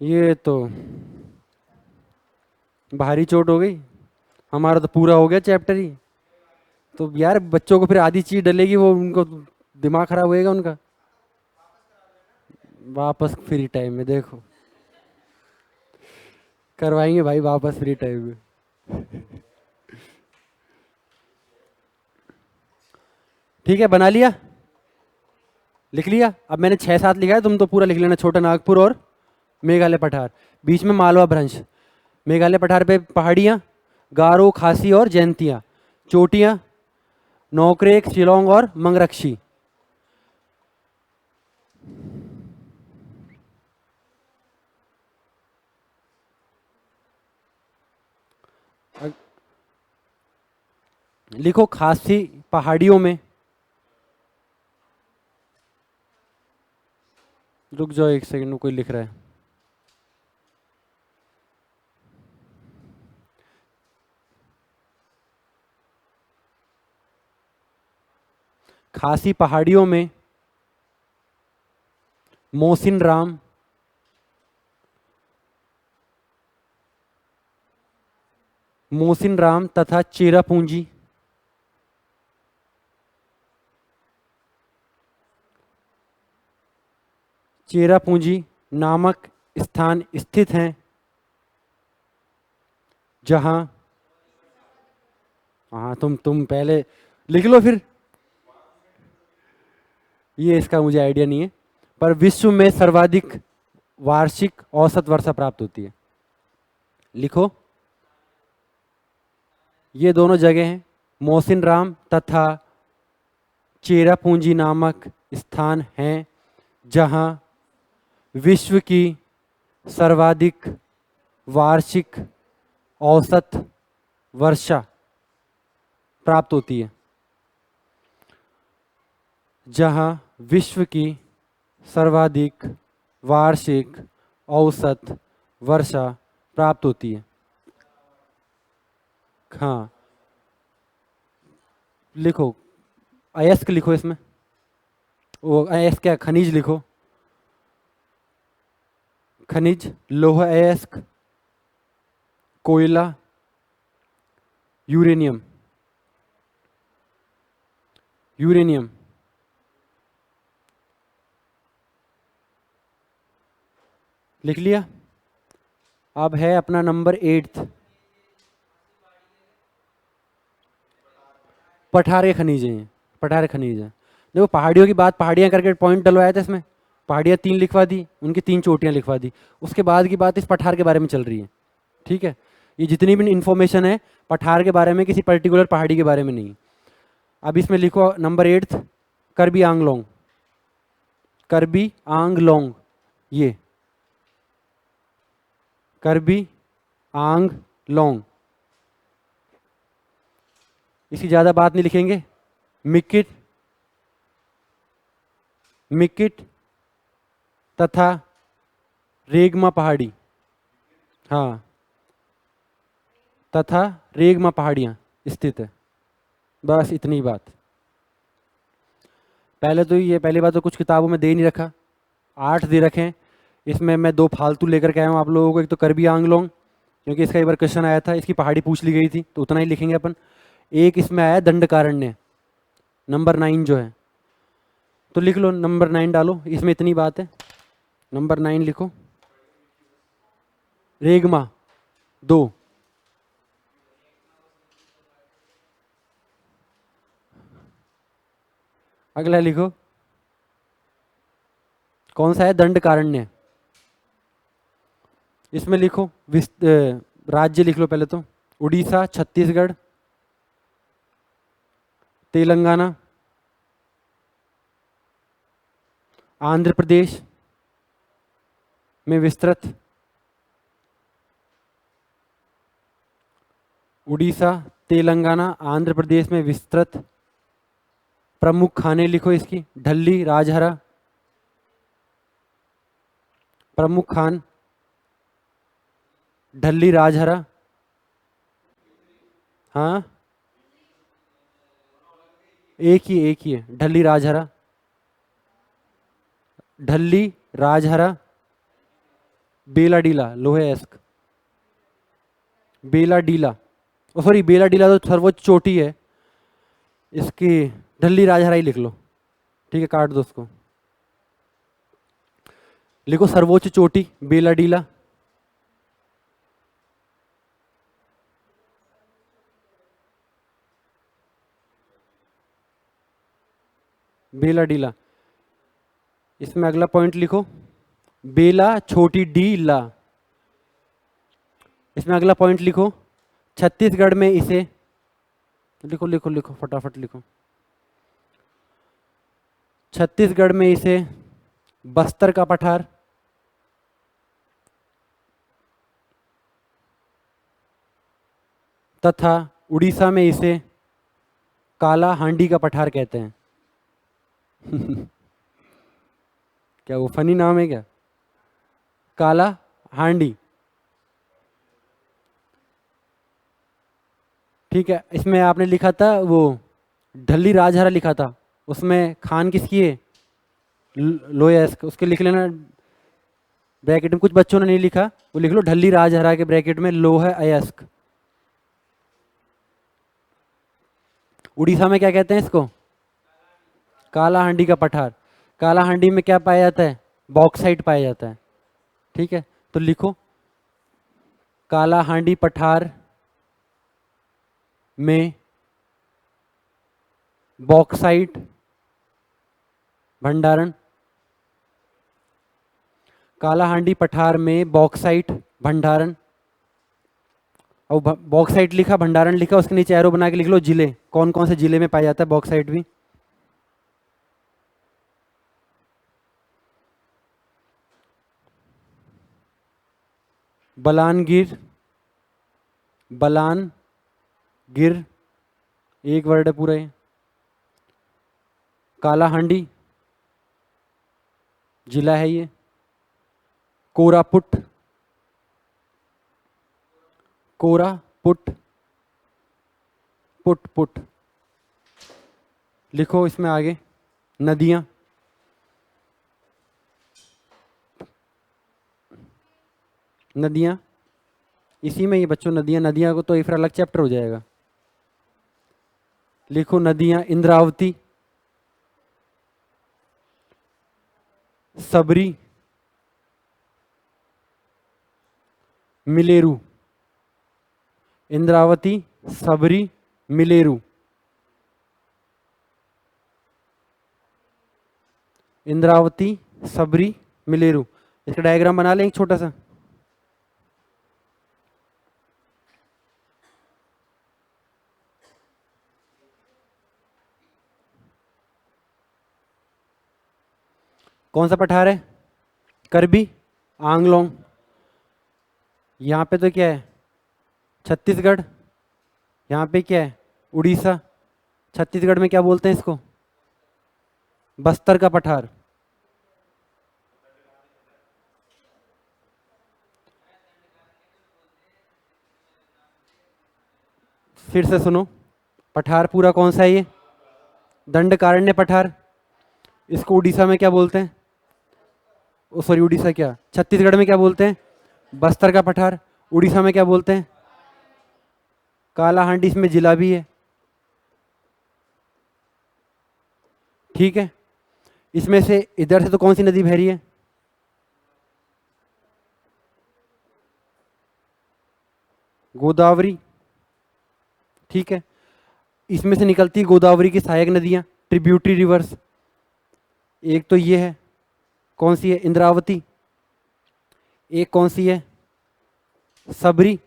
ये तो भारी चोट हो गई। हमारा तो पूरा हो गया चैप्टर ही। तो यार बच्चों को फिर आधी चीज डलेगी, वो उनको दिमाग खराब होएगा उनका। वापस फ्री टाइम में देखो, करवाएंगे भाई वापस फ्री टाइम में। ठीक है, बना लिया, लिख लिया। अब मैंने 6-7 लिखा है, तुम तो पूरा लिख लेना। छोटा नागपुर और मेघालय पठार, बीच में मालवा भ्रंश। मेघालय पठार पे पहाड़ियाँ, गारो, खासी और जयंतियाँ। चोटियाँ, नौकरेक, शिलोंग और मंगरक्षी। लिखो खासी पहाड़ियों में। रुक जाओ एक सेकंड, कोई लिख रहा है। खासी पहाड़ियों में मोहसिन राम, मोहसिन राम तथा चेरापूंजी, चेरापूंजी नामक स्थान स्थित हैं, जहां, हाँ तुम पहले लिख लो फिर। ये इसका मुझे आइडिया नहीं है, पर विश्व में सर्वाधिक वार्षिक औसत वर्षा प्राप्त होती है। लिखो, ये दोनों जगह हैं, मोहसिन राम तथा चेरापूंजी नामक स्थान हैं, जहां विश्व की सर्वाधिक वार्षिक औसत वर्षा प्राप्त होती है। जहां विश्व की सर्वाधिक वार्षिक औसत वर्षा प्राप्त होती है। हाँ, लिखो, अयस्क लिखो इसमें। वो अयस्क क्या, खनिज लिखो। खनिज, लौह अयस्क, कोयला, यूरेनियम। यूरेनियम लिख लिया। अब है अपना नंबर 8। पठारे खनिज हैं, पठारे खनिज हैं। देखो पहाड़ियों की बात, पहाड़ियाँ करके पॉइंट डलवाया था इसमें। पहाड़ियाँ 3 लिखवा दी, उनकी 3 चोटियाँ लिखवा दी। उसके बाद की बात इस पठार के बारे में चल रही है। ठीक है, ये जितनी भी इंफॉर्मेशन है पठार के बारे में, किसी पर्टिकुलर पहाड़ी के बारे में नहीं। अब इसमें लिखो नंबर 8, करबी आंगलोंग। करबी आंगलोंग, ये करबी आंगलोंग। इसकी ज़्यादा बात नहीं लिखेंगे। मिकिट, मिकिट तथा रेगमा पहाड़ी, हाँ, तथा रेगमा पहाड़ियाँ स्थित है। बस इतनी बात। पहले तो ये पहली बात तो कुछ किताबों में दे ही नहीं रखा, 8 दे रखे हैं। इसमें मैं 2 फालतू लेकर के आया हूँ आप लोगों को। एक तो करबी आंगलोंग, क्योंकि इसका एक बार क्वेश्चन आया था, इसकी पहाड़ी पूछ ली गई थी, तो उतना ही लिखेंगे अपन। एक इसमें आया दंडकारण्य, नंबर 9 जो है, तो लिख लो नंबर 9 डालो, इसमें इतनी बात है। नंबर 9 लिखो। रेगमा 2। अगला लिखो, कौन सा है, दंडकारण्य। इसमें लिखो राज्य लिख लो पहले तो। उड़ीसा, छत्तीसगढ़, तेलंगाना, आंध्र प्रदेश में विस्तृत। उड़ीसा, तेलंगाना, आंध्र प्रदेश में विस्तृत। प्रमुख खाने लिखो इसकी, ढल्ली, राजहरा। प्रमुख खान, ढल्ली, राजहरा। हाँ, एक ही है, ढल्ली राजहरा। ढल्ली, राजहरा, बेला डीला लोहे एस्क, बेला डीला, ओ सॉरी बेला डीला तो सर्वोच्च चोटी है, इसकी ढली राजहराई लिख लो, ठीक है, काट दो उसको, लिखो सर्वोच्च चोटी बेला डीला। बेला डीला, इसमें अगला पॉइंट लिखो बेला छोटी डीला, इसमें अगला पॉइंट लिखो छत्तीसगढ़ में इसे, लिखो लिखो लिखो फटाफट लिखो, छत्तीसगढ़ में इसे बस्तर का पठार, तथा उड़ीसा में इसे काला हांडी का पठार कहते हैं। क्या वो फनी नाम है क्या? काला हांडी, ठीक है। इसमें आपने लिखा था वो ढली राजहरा लिखा था, उसमें खान किसकी है? लोएस्क, उसके लिख लेना ब्रैकेट में, कुछ बच्चों ने नहीं लिखा, वो लिख लो ढली राजहरा के ब्रैकेट में लोह अयस्क। उड़ीसा में क्या कहते हैं इसको? काला हांडी का पठार। काला हांडी में क्या पाया जाता है? बॉक्साइट पाया जाता है, ठीक है। तो लिखो काला हांडी पठार में बॉक्साइट भंडारण, काला हांडी पठार में बॉक्साइट भंडारण, और बॉक्साइट लिखा, भंडारण लिखा, उसके नीचे एरो बना के लिख लो जिले, कौन कौन से जिले में पाया जाता है बॉक्साइट भी। बलानगिर, बलानगिर एक वर्ड है पूरा ये। काला हांडी जिला है ये। कोरापुट, कोरापुट, पुट पुट लिखो इसमें आगे। नदियां, नदियां इसी में ये बच्चों, नदियां, नदियां को तो एक फिर अलग चैप्टर हो जाएगा। लिखो नदियां, इंद्रावती, सबरी, मिलेरू, इंद्रावती, सबरी, मिलेरू, इंद्रावती, सबरी, मिलेरू। इसका डायग्राम बना लें एक छोटा सा। कौन सा पठार है? करबी आंगलोंग। यहाँ पे तो क्या है? छत्तीसगढ़। यहाँ पे क्या है? उड़ीसा। छत्तीसगढ़ में क्या बोलते हैं इसको? बस्तर का पठार। फिर से सुनो, पठार पूरा कौन सा है ये? दंडकारण्य पठार। इसको उड़ीसा में क्या बोलते हैं? ओ सॉरी, उड़ीसा क्या, छत्तीसगढ़ में क्या बोलते हैं? बस्तर का पठार। उड़ीसा में क्या बोलते हैं? काला हांडी, इसमें जिला भी है, ठीक है। इसमें से इधर से तो कौन सी नदी बह रही है? गोदावरी, ठीक है। इसमें से निकलती है गोदावरी की सहायक नदियां, ट्रिब्यूटरी रिवर्स। एक तो ये है, कौन सी है? इंद्रावती। एक कौन सी है? सबरी।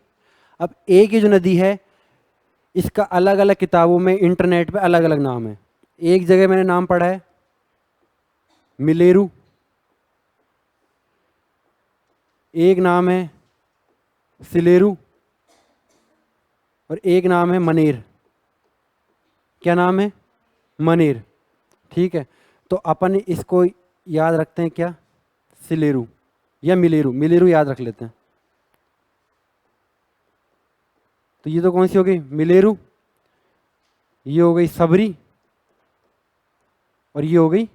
अब एक ये जो नदी है, इसका अलग अलग किताबों में, इंटरनेट पे अलग अलग नाम है। एक जगह मैंने नाम पढ़ा है मिलेरू, एक नाम है सिलेरू, और एक नाम है मनेर। क्या नाम है? मनेर, ठीक है। तो अपन इसको याद रखते हैं क्या? सिलेरू या मिलेरू, मिलेरू याद रख लेते हैं। तो ये तो कौन सी हो गई? मिलेरू। ये हो गई सबरी, और ये हो गई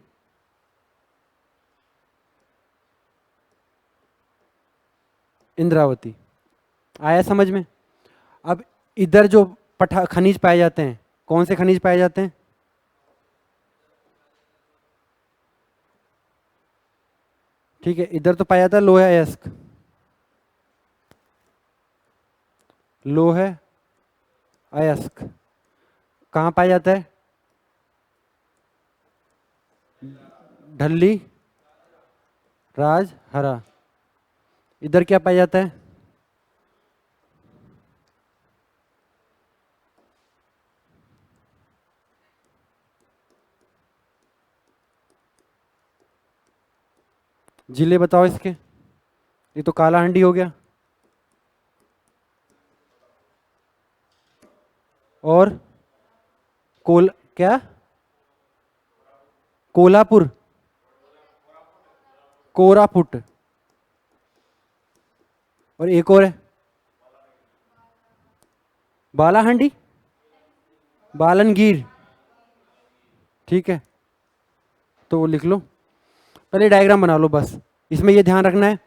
इंद्रावती। आया समझ में? अब इधर जो खनिज पाए जाते हैं, कौन से खनिज पाए जाते हैं? ठीक है, इधर तो पाया जाता है लोहा अयस्क, लोह अयस्क। कहाँ पाया जाता है? ढल्ली, राजहरा। इधर क्या पाया जाता है? जिले बताओ इसके। ये तो कालाहांडी हो गया, और क्या? कोल्हापुर, कोरापुट, और एक और है बालाहांडी, बालनगीर। ठीक है, तो वो लिख लो। पहले डायग्राम बना लो बस। इसमें ये ध्यान रखना है,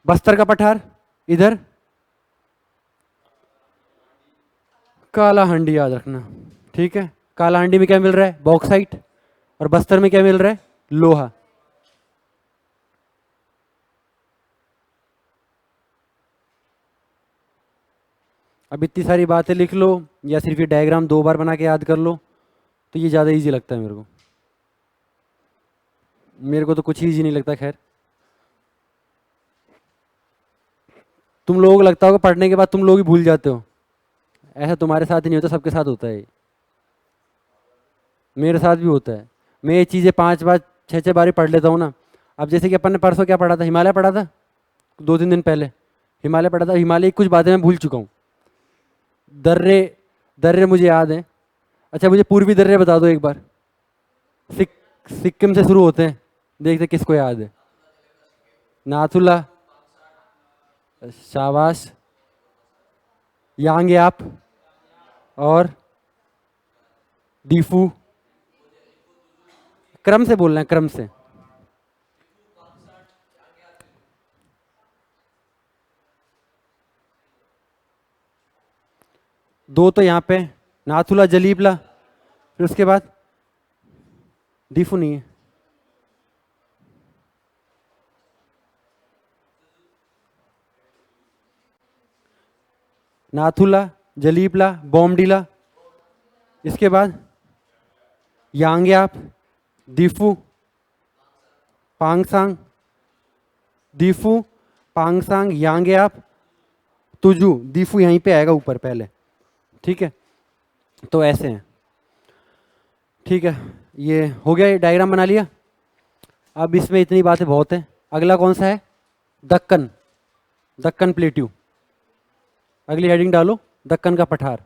बस्तर का पठार इधर, कालाहांडी याद रखना। ठीक है, कालाहांडी में क्या मिल रहा है? बॉक्साइट। और बस्तर में क्या मिल रहा है? लोहा। अब इतनी सारी बातें लिख लो, या सिर्फ ये डायग्राम 2 बार बना के याद कर लो, तो ये ज़्यादा इजी लगता है मेरे को। मेरे को तो कुछ इजी नहीं लगता। खैर, तुम लोगों को लगता होगा पढ़ने के बाद तुम लोग ही भूल जाते हो। ऐसा तुम्हारे साथ ही नहीं होता, सबके साथ होता है। मेरे साथ भी होता है। मैं ये चीज़ें 5 बार 6 6 बार ही पढ़ लेता हूँ ना। अब जैसे कि अपन ने परसों क्या पढ़ा था? हिमालय पढ़ा था 2 3 दिन पहले। हिमालय पढ़ा था, हिमालय की कुछ बातें मैं भूल चुका हूँ। दर्रे, दर्रे मुझे याद है। अच्छा, मुझे पूर्वी दर्रे बता दो एक बार। सिक सिक्किम से शुरू होते हैं, देखते किसको याद है। नाथुला, शाबाश। यांगयाप, और दीफू। क्रम से बोलना है, क्रम से। दो तो यहाँ पे, नाथुला, जलीबला, फिर उसके बाद दीफू नहीं है। नाथुला, जलीबला, बोमडीला, इसके बाद यांगयाप, दीफू, पांगसांग, दीफू, पांगसांग, यांगयाप, तुजू। दीफू यहीं पे आएगा ऊपर पहले। ठीक है, तो ऐसे हैं। ठीक है, ये हो गया, ये डायग्राम बना लिया। अब इसमें इतनी बातें बहुत हैं। अगला कौन सा है? दक्कन, दक्कन प्लेट्यू। अगली हेडिंग डालो, दक्कन का पठार।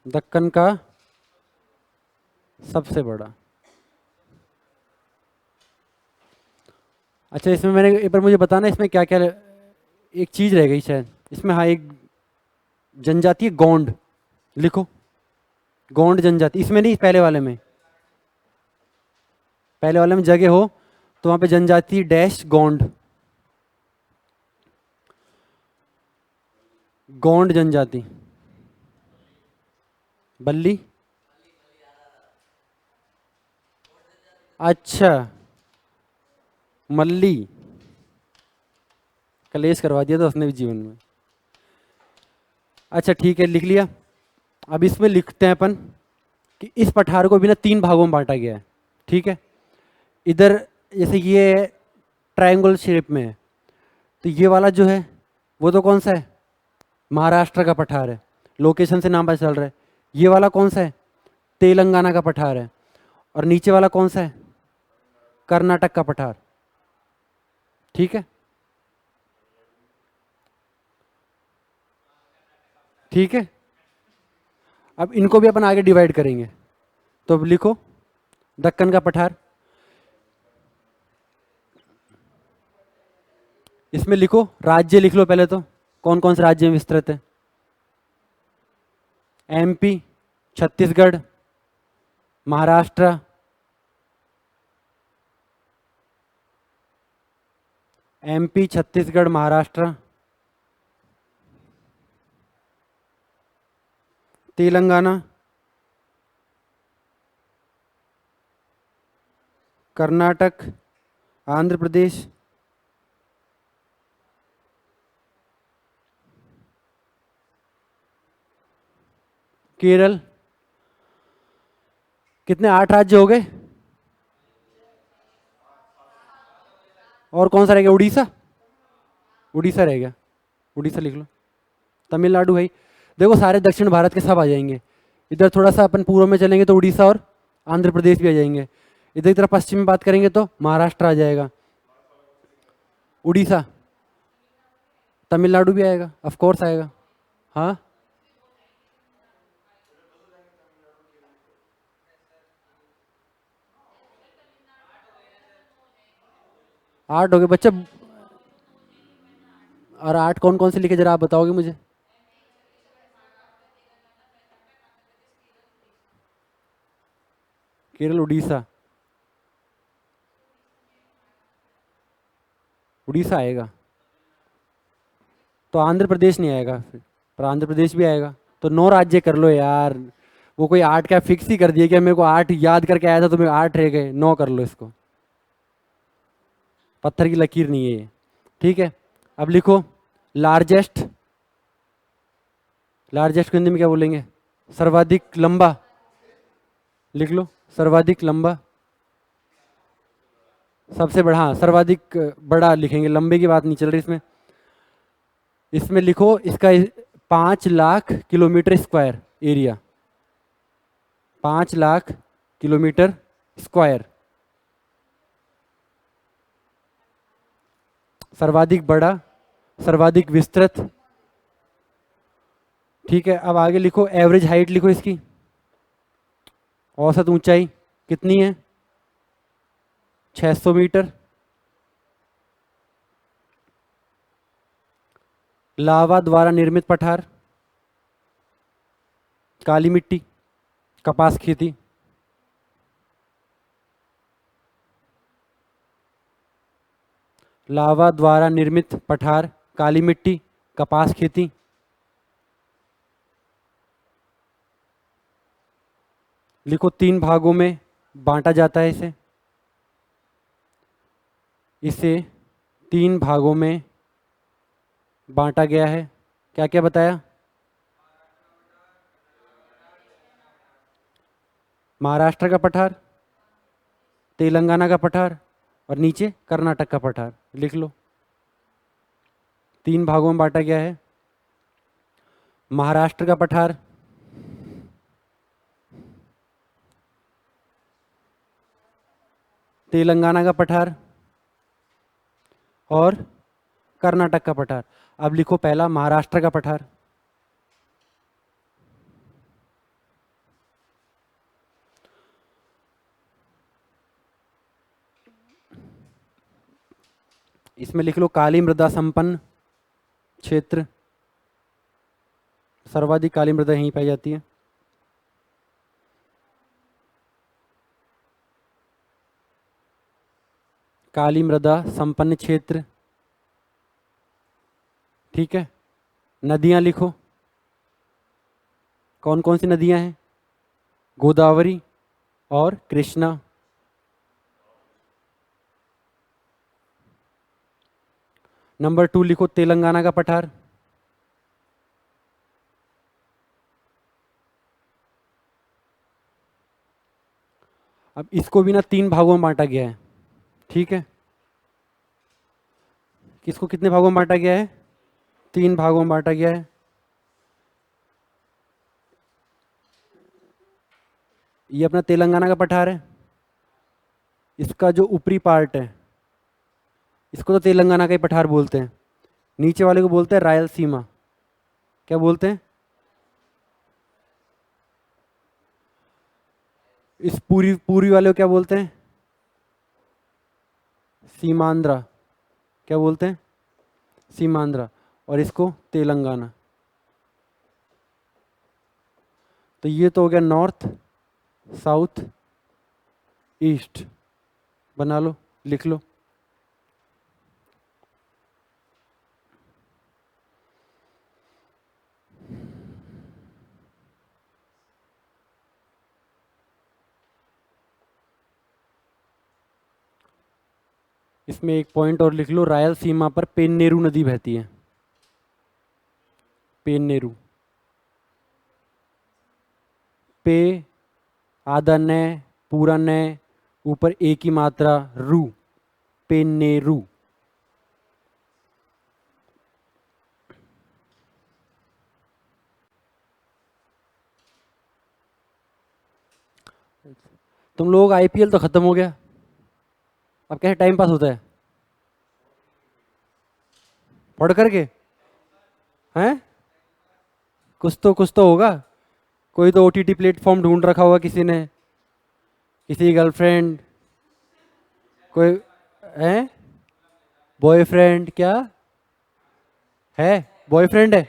दक्कन का सबसे बड़ा। अच्छा, इसमें मैंने एक बार मुझे बताना, इसमें क्या क्या, एक चीज रह गई शायद इसमें। हाँ, एक जनजाति है गोंड, लिखो। गोंड जनजाति, इसमें नहीं, पहले वाले में। पहले वाले में जगह हो तो वहां पे जनजाति डैश गोंड, गोंड जनजाति। बल्ली, अच्छा, मल्ली। कलेश करवा दिया था उसने भी जीवन में। अच्छा ठीक है, लिख लिया। अब इसमें लिखते हैं अपन कि इस पठार को भी ना 3 भागों में बांटा गया है। ठीक है, इधर जैसे ये ट्रायंगल शेप में है, तो ये वाला जो है वो तो कौन सा है? महाराष्ट्र का पठार है, लोकेशन से नाम पता चल रहा है। ये वाला कौन सा है? तेलंगाना का पठार है। और नीचे वाला कौन सा है? कर्नाटक का पठार। ठीक है, ठीक है। अब इनको भी अपन आगे डिवाइड करेंगे, तो अब लिखो दक्कन का पठार। इसमें लिखो राज्य, लिख लो पहले तो, कौन कौन से राज्य में विस्तृत है? MP, Chhattisgarh, Maharashtra, MP, Chhattisgarh, Maharashtra, Telangana, Karnataka, Andhra Pradesh, Kerala. कितने? 8 राज्य हो गए। और कौन सा रह गया? उड़ीसा। उड़ीसा रह गया, उड़ीसा लिख लो। तमिलनाडु है ही। देखो सारे दक्षिण भारत के सब आ जाएंगे। इधर थोड़ा सा अपन पूर्व में चलेंगे तो उड़ीसा और आंध्र प्रदेश भी आ जाएंगे। इधर की तरफ पश्चिम में बात करेंगे तो महाराष्ट्र आ जाएगा, उड़ीसा, तमिलनाडु भी आएगा, ऑफ कोर्स आएगा। हाँ, 8 हो गए बच्चा। और 8 कौन कौन से लिखे जरा आप बताओगे मुझे? केरल, उड़ीसा, उड़ीसा आएगा। तो आंध्र प्रदेश नहीं आएगा फिर, पर आंध्र प्रदेश भी आएगा। तो 9 राज्य कर लो यार। वो कोई 8 क्या फिक्स ही कर दिया क्या? मेरे को 8 याद करके आया था तो मेरे 8 रह गए। 9 कर लो इसको, पत्थर की लकीर नहीं है ये। ठीक है, अब लिखो लार्जेस्ट। लार्जेस्ट को हिंदी में क्या बोलेंगे? सर्वाधिक लंबा। लिख लो सर्वाधिक लंबा। सबसे बड़ा, हाँ सर्वाधिक बड़ा लिखेंगे, लंबे की बात नहीं चल रही इसमें। इसमें लिखो इसका 5 lakh kilometre square area. 5 lakh kilometre square. सर्वाधिक बड़ा, सर्वाधिक विस्तृत। ठीक है, अब आगे लिखो एवरेज हाइट। लिखो इसकी औसत ऊंचाई कितनी है? 600 मीटर। लावा द्वारा निर्मित पठार, काली मिट्टी, कपास खेती। लावा द्वारा निर्मित पठार, काली मिट्टी, कपास खेती। लिखो 3 भागों में बांटा जाता है इसे। इसे 3 भागों में बांटा गया है। क्या क्या बताया? महाराष्ट्र का पठार, तेलंगाना का पठार और नीचे कर्नाटक का पठार। लिख लो 3 भागों में बांटा गया है। महाराष्ट्र का पठार, तेलंगाना का पठार और कर्नाटक का पठार। अब लिखो पहला महाराष्ट्र का पठार। इसमें लिख लो काली मृदा संपन्न क्षेत्र। सर्वाधिक काली मृदा यहीं पाई जाती है। काली मृदा संपन्न क्षेत्र। ठीक है, नदियां लिखो। कौन कौन सी नदियां हैं? गोदावरी और कृष्णा। नंबर 2 लिखो तेलंगाना का पठार। अब इसको भी ना 3 भागों में बांटा गया है। ठीक है, किसको कितने भागों में बांटा गया है? 3 भागों में बांटा गया है। ये अपना तेलंगाना का पठार है। इसका जो ऊपरी पार्ट है इसको तो तेलंगाना का ही पठार बोलते हैं। नीचे वाले को बोलते हैं रायलसीमा। क्या बोलते हैं? इस पूरी पूर्वी वाले को क्या बोलते हैं? सीमांध्रा। क्या बोलते हैं? सीमांध्रा। और इसको तेलंगाना। तो ये तो हो गया नॉर्थ, साउथ, ईस्ट। बना लो, लिख लो। इसमें एक पॉइंट और लिख लो, रायलसीमा पर पेन्नेरू नदी बहती है। पेन्नेरू, पे आधा न, पूरा न, ऊपर ए की मात्रा रू, पेन्नेरू। तुम लोगों का आईपीएल तो खत्म हो गया, अब कैसे टाइम पास होता है? पढ़ करके हैं? कुछ तो होगा। कोई तो ओटीटी प्लेटफॉर्म ढूंढ रखा होगा किसी ने, किसी की गर्लफ्रेंड, कोई है, बॉयफ्रेंड। क्या है? बॉयफ्रेंड है?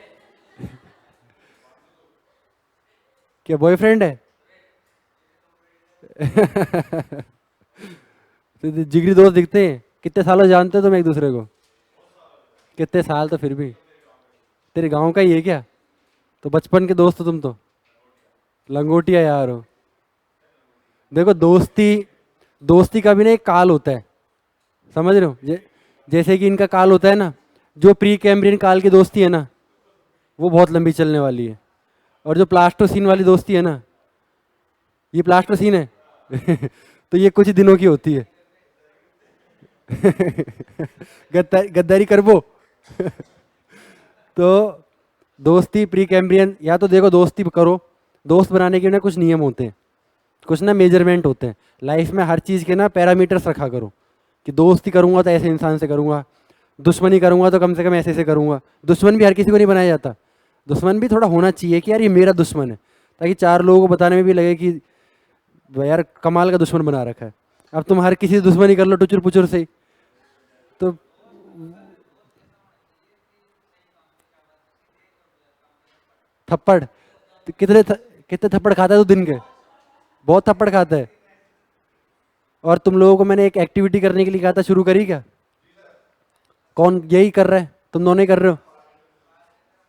क्या बॉयफ्रेंड है? तो जिगरी दोस्त दिखते हैं। कितने सालों से जानते हो तुम एक दूसरे को? कितने साल? तो फिर भी तेरे गांव का ही है क्या? तो बचपन के दोस्त हो तुम तो, लंगोटिया यार हो। देखो दोस्ती, दोस्ती का भी ना एक काल होता है, समझ रहे हो? जैसे कि इनका काल होता है ना, जो प्री कैम्ब्रियन काल की दोस्ती है ना, वो बहुत लंबी चलने वाली है। और जो प्लास्टोसीन वाली दोस्ती है ना, ये प्लास्टोसीन है तो ये कुछ ही दिनों की होती है गद्दारी करबो तो दोस्ती प्री कैम्ब्रियन, या तो देखो दोस्ती करो, दोस्त बनाने के ना कुछ नियम होते हैं, कुछ ना मेजरमेंट होते हैं लाइफ में। हर चीज़ के ना पैरामीटर्स रखा करो कि दोस्ती करूंगा तो ऐसे इंसान से करूंगा, दुश्मनी करूंगा तो कम से कम ऐसे ऐसे करूंगा। दुश्मन भी हर किसी को नहीं बनाया जाता, दुश्मन भी थोड़ा होना चाहिए कि यार ये मेरा दुश्मन है, ताकि चार लोगों को बताने में भी लगे कि यार कमाल का दुश्मन बना रखा है। अब तुम हर किसी से दुश्मनी कर लो टुचुर पुचुर से, तो थप्पड़ कितने थप्पड़ खाता है तू दिन के? बहुत थप्पड़ खाता है। और तुम लोगों को मैंने एक एक्टिविटी करने के लिए कहा था, शुरू करी क्या? कौन यही कर रहा है? तुम दोनों ही कर रहे हो।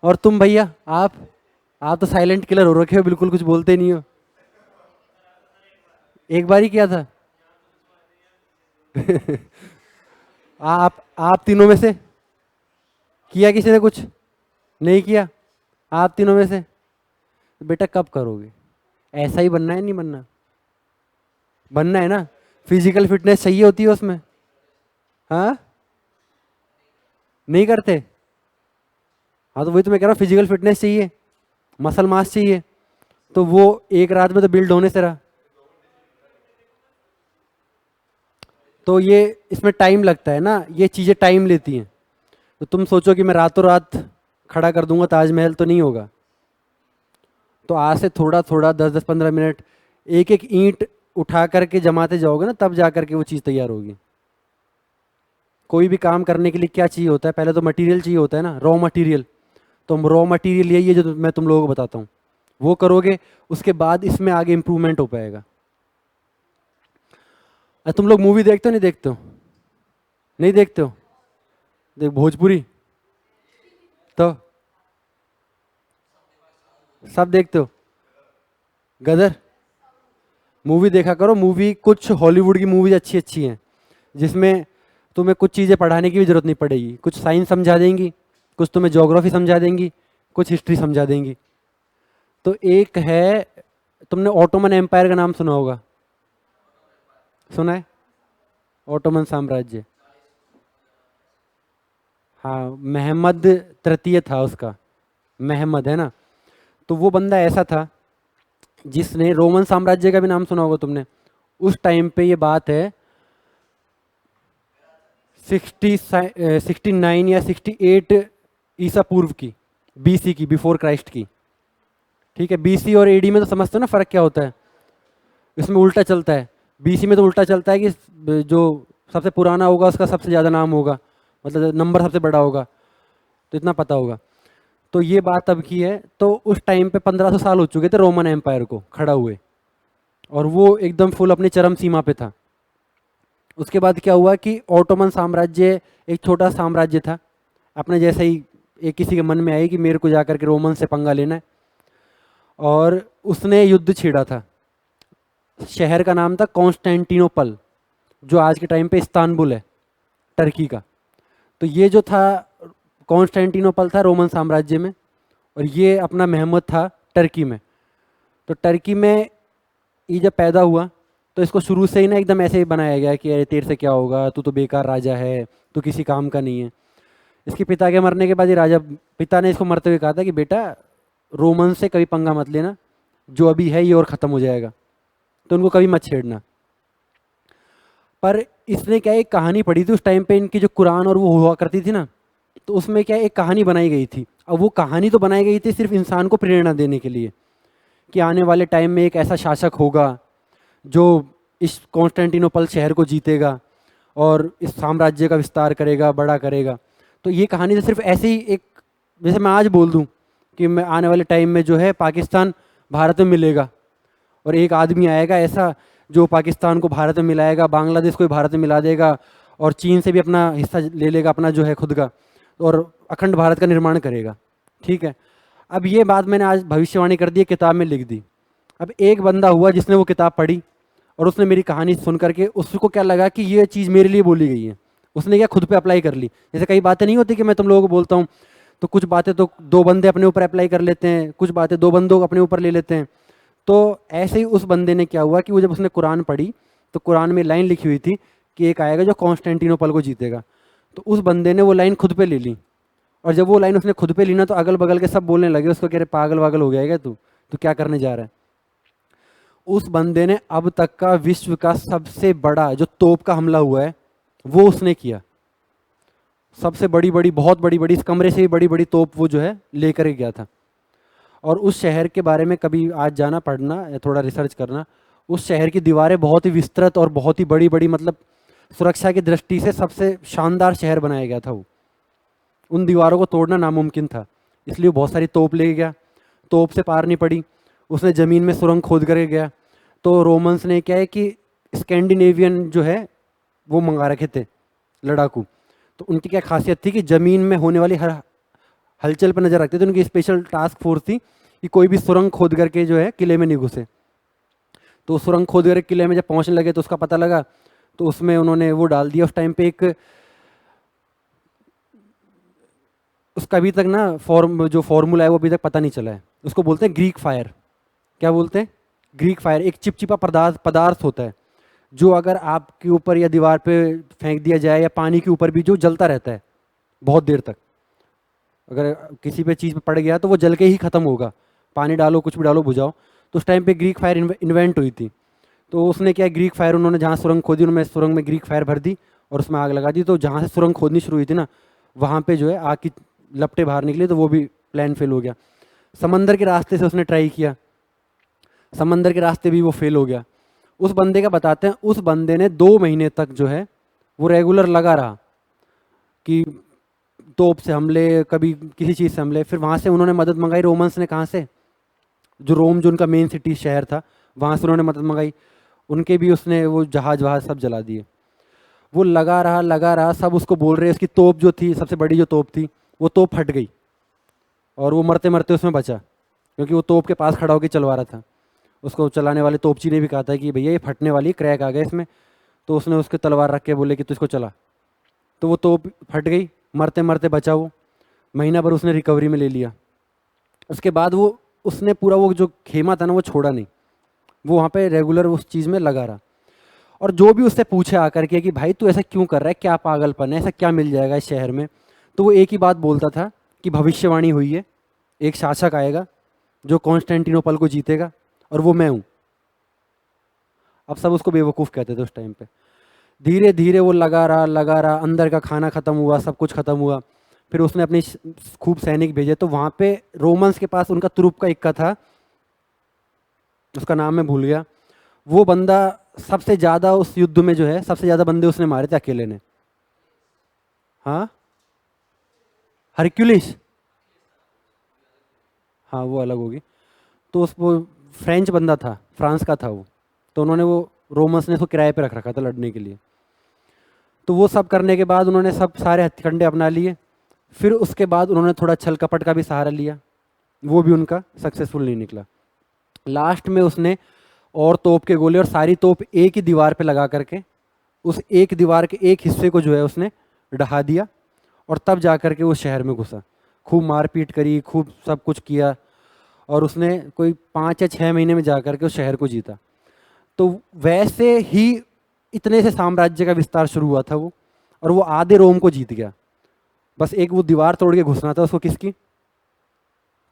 और तुम भैया, आप तो साइलेंट किलर हो रखे हो, बिल्कुल कुछ बोलते नहीं हो। एक बार ही किया था आप तीनों में से किया किसी ने कुछ? नहीं किया? आप तीनों में से? बेटा कब करोगे? ऐसा ही बनना है, नहीं बनना? बनना है ना? फिजिकल फिटनेस चाहिए होती है उसमें। हाँ, नहीं करते? हाँ तो वही तो मैं कह रहा हूँ, फिजिकल फिटनेस चाहिए, मसल मास चाहिए, तो वो एक रात में तो बिल्ड होने से रहा। तो ये इसमें टाइम लगता है ना, ये चीज़ें टाइम लेती हैं। तो तुम सोचो कि मैं रातों रात खड़ा कर दूंगा ताजमहल, तो नहीं होगा। तो आज से थोड़ा थोड़ा 10-10 15 मिनट एक एक ईंट उठा करके जमाते जाओगे ना, तब जा करके वो चीज़ तैयार होगी। कोई भी काम करने के लिए क्या चाहिए होता है? पहले तो मटेरियल चाहिए होता है ना, रॉ मटेरियल। तो रॉ मटेरियल यही है जो मैं तुम लोगों को बताता हूँ, वो करोगे, उसके बाद इसमें आगे इम्प्रूवमेंट हो पाएगा। तुम लोग मूवी देखते हो नहीं देखते हो? नहीं देखते हो? देख भोजपुरी तो सब देखते हो? गदर मूवी देखा करो। मूवी कुछ हॉलीवुड की मूवीज अच्छी अच्छी हैं, जिसमें तुम्हें कुछ चीज़ें पढ़ाने की भी जरूरत नहीं पड़ेगी। कुछ साइंस समझा देंगी, कुछ तुम्हें ज्योग्राफी समझा देंगी, कुछ हिस्ट्री समझा देंगी। तो एक है, तुमने ऑटोमन एम्पायर का नाम सुना होगा? सुना है? ऑटोमन साम्राज्य। हाँ, महमद तृतीय था उसका, महमद है ना। तो वो बंदा ऐसा था जिसने, रोमन साम्राज्य का भी नाम सुना होगा तुमने। उस टाइम पे ये बात है 69 या 68 ईसा पूर्व की, बीसी की, बिफोर क्राइस्ट की। ठीक है, बीसी और एडी में तो समझते हो ना फर्क क्या होता है? इसमें उल्टा चलता है। बीसी में तो उल्टा चलता है कि जो सबसे पुराना होगा उसका सबसे ज़्यादा नाम होगा, मतलब नंबर सबसे बड़ा होगा। तो इतना पता होगा। तो ये बात तब की है। तो उस टाइम पे 1500 साल हो चुके थे रोमन एम्पायर को खड़ा हुए, और वो एकदम फुल अपनी चरम सीमा पे था। उसके बाद क्या हुआ कि ऑटोमन साम्राज्य एक छोटा साम्राज्य था, अपने जैसे ही एक किसी के मन में आई कि मेरे को जाकर के रोमन से पंगा लेना है, और उसने युद्ध छेड़ा था। शहर का नाम था कॉन्स्टेंटिनोपल, जो आज के टाइम पे इस्तांबुल है, टर्की का। तो ये जो था कॉन्स्टेंटिनोपल था रोमन साम्राज्य में, और ये अपना महमूद था टर्की में। तो टर्की में ये जब पैदा हुआ तो इसको शुरू से ही ना एकदम ऐसे ही बनाया गया कि अरे तेरे से क्या होगा, तू तो बेकार राजा है, तू किसी काम का नहीं है। इसके पिता के मरने के बाद ये राजा, पिता ने इसको मरते हुए कहा था कि बेटा रोमन से कभी पंगा मत लेना, जो अभी है ये और ख़त्म हो जाएगा, तो उनको कभी मत छेड़ना। पर इसने क्या एक कहानी पढ़ी थी उस टाइम पे, इनकी जो कुरान और वो हुआ करती थी ना, तो उसमें क्या एक कहानी बनाई गई थी। अब वो कहानी तो बनाई गई थी सिर्फ इंसान को प्रेरणा देने के लिए कि आने वाले टाइम में एक ऐसा शासक होगा जो इस कॉन्स्टेंटिनोपल शहर को जीतेगा और इस साम्राज्य का विस्तार करेगा, बड़ा करेगा। तो ये कहानी तो सिर्फ ऐसे ही एक, जैसे मैं आज बोल दूं कि मैं आने वाले टाइम में जो है पाकिस्तान भारत में मिलेगा, और एक आदमी आएगा ऐसा जो पाकिस्तान को भारत में मिलाएगा, बांग्लादेश को भी भारत में मिला देगा, और चीन से भी अपना हिस्सा ले लेगा अपना जो है खुद का, और अखंड भारत का निर्माण करेगा। ठीक है, अब ये बात मैंने आज भविष्यवाणी कर दी, किताब में लिख दी। अब एक बंदा हुआ जिसने वो किताब पढ़ी और उसने मेरी कहानी सुन करके उसको क्या लगा कि ये चीज़ मेरे लिए बोली गई है, उसने क्या खुद पे अप्लाई कर ली। जैसे कई बातें नहीं होती कि मैं तुम लोगों को बोलता हूँ तो कुछ बातें तो दो बंदे अपने ऊपर अप्लाई कर लेते हैं, कुछ बातें दो बंदों को अपने ऊपर ले लेते हैं। तो ऐसे ही उस बंदे ने क्या हुआ कि वो जब उसने कुरान पढ़ी तो कुरान में लाइन लिखी हुई थी कि एक आएगा जो कॉन्स्टेंटिनोपल को जीतेगा। तो उस बंदे ने वो लाइन खुद पे ले ली, और जब वो लाइन उसने खुद पे ली ना तो अगल बगल के सब बोलने लगे उसको, कह रहे पागल वागल हो गया क्या तू, तू क्या करने जा रहा है। उस बंदे ने अब तक का विश्व का सबसे बड़ा जो तोप का हमला हुआ है वो उसने किया। सबसे बड़ी बड़ी, बहुत बड़ी बड़ी, इस कमरे से भी बड़ी बड़ी तोप वो जो है लेकर गया था। और उस शहर के बारे में कभी आज जाना, पढ़ना या थोड़ा रिसर्च करना, उस शहर की दीवारें बहुत ही विस्तृत और बहुत ही बड़ी बड़ी, मतलब सुरक्षा की दृष्टि से सबसे शानदार शहर बनाया गया था वो। उन दीवारों को तोड़ना नामुमकिन था, इसलिए वो बहुत सारी तोप ले गया। तोप से पार नहीं पड़ी, उसने ज़मीन में सुरंग खोद करके गया। तो रोमन्स ने क्या है कि स्कैंडिनेवियन जो है वो मंगा रखे थे लड़ाकू। तो उनकी क्या खासियत थी कि ज़मीन में होने वाली हर हलचल पर नज़र रखते थे। उनकी स्पेशल टास्क फोर्स थी कि कोई भी सुरंग खोद करके जो है किले में नहीं घुसे। तो सुरंग खोद करके किले में जब पहुंचने लगे तो उसका पता लगा, तो उसमें उन्होंने वो डाल दिया। उस टाइम पे एक उसका अभी तक ना जो फॉर्मूला है वो अभी तक पता नहीं चला है। उसको बोलते हैं ग्रीक फायर। क्या बोलते हैं? Greek fire. एक चिपचिपा पदार्थ होता है जो अगर आपके ऊपर या दीवार पे फेंक दिया जाए या पानी के ऊपर भी, जो जलता रहता है बहुत देर तक। अगर किसी पे चीज़ पे पड़ गया तो वो जल के ही ख़त्म होगा, पानी डालो कुछ भी डालो बुझाओ। तो उस टाइम पे ग्रीक फायर इन्वेंट हुई थी। तो उसने क्या, ग्रीक फायर, उन्होंने जहाँ सुरंग खोदी उन्होंने सुरंग में ग्रीक फायर भर दी और उसमें आग लगा दी। तो जहाँ से सुरंग खोदनी शुरू हुई थी ना, वहाँ पे जो है आग की लपटें बाहर निकली, तो वो भी प्लान फेल हो गया। समंदर के रास्ते से उसने ट्राई किया, समंदर के रास्ते भी वो फेल हो गया। उस बंदे का बताते हैं, उस बंदे ने 2 महीने तक जो है वो रेगुलर लगा रहा कि तोप से हमले, कभी किसी चीज़ से हमले। फिर वहाँ से उन्होंने मदद मंगाई रोमन्स ने, कहाँ से, जो रोम जो उनका मेन सिटी शहर था वहाँ से उन्होंने मदद मंगाई। उनके भी उसने वो जहाज वहाज सब जला दिए। वो लगा रहा, सब उसको बोल रहे। उसकी तोप जो थी, सबसे बड़ी जो तोप थी, वो तोप फट गई और वो मरते मरते उसमें बचा, क्योंकि वो तोप के पास खड़ा होकर चलवा रहा था। उसको चलाने वाले तोपची ने भी कहा था कि भैया ये फटने वाली, क्रैक आ गया इसमें। तो उसने उसके तलवार रख के बोले कि तू इसको चला। तो वो तोप फट गई, मरते मरते बचा वो। महीना भर उसने रिकवरी में ले लिया। उसके बाद वो उसने पूरा वो जो खेमा था ना वो छोड़ा नहीं, वो वहाँ पे रेगुलर उस चीज़ में लगा रहा। और जो भी उससे पूछे आकर के कि भाई तू ऐसा क्यों कर रहा है, क्या पागलपन है, ऐसा क्या मिल जाएगा इस शहर में, तो वो एक ही बात बोलता था कि भविष्यवाणी हुई है, एक शासक आएगा जो कॉन्स्टेंटिनोपल को जीतेगा और वो मैं हूँ। अब सब उसको बेवकूफ़ कहते थे उस टाइम पे। धीरे धीरे वो लगा रहा, अंदर का खाना ख़त्म हुआ, सब कुछ ख़त्म हुआ। फिर उसने अपने खूब सैनिक भेजे। तो वहाँ पे रोमन्स के पास उनका तुरुप का इक्का था, उसका नाम मैं भूल गया। वो बंदा सबसे ज़्यादा उस युद्ध में जो है सबसे ज़्यादा बंदे उसने मारे थे अकेले ने। हाँ, हरक्यूलिस। हाँ वो अलग होगी। तो उस वो फ्रेंच बंदा था, फ्रांस का था वो, तो उन्होंने वो रोमन्स ने उसको किराए पे रख रखा था लड़ने के लिए। तो वो सब करने के बाद उन्होंने सब सारे हथकंडे अपना लिए। फिर उसके बाद उन्होंने थोड़ा छल कपट का भी सहारा लिया, वो भी उनका सक्सेसफुल नहीं निकला। लास्ट में उसने और तोप के गोले और सारी तोप एक ही दीवार पे लगा करके उस एक दीवार के एक हिस्से को जो है उसने ढहा दिया, और तब जा कर के वो शहर में घुसा। खूब मारपीट करी, खूब सब कुछ किया, और उसने कोई 5 या 6 महीने में जा कर के उस शहर को जीता। तो वैसे ही इतने से साम्राज्य का विस्तार शुरू हुआ था वो, और वो आधे रोम को जीत गया। बस एक वो दीवार तोड़ के घुसना था उसको, किसकी?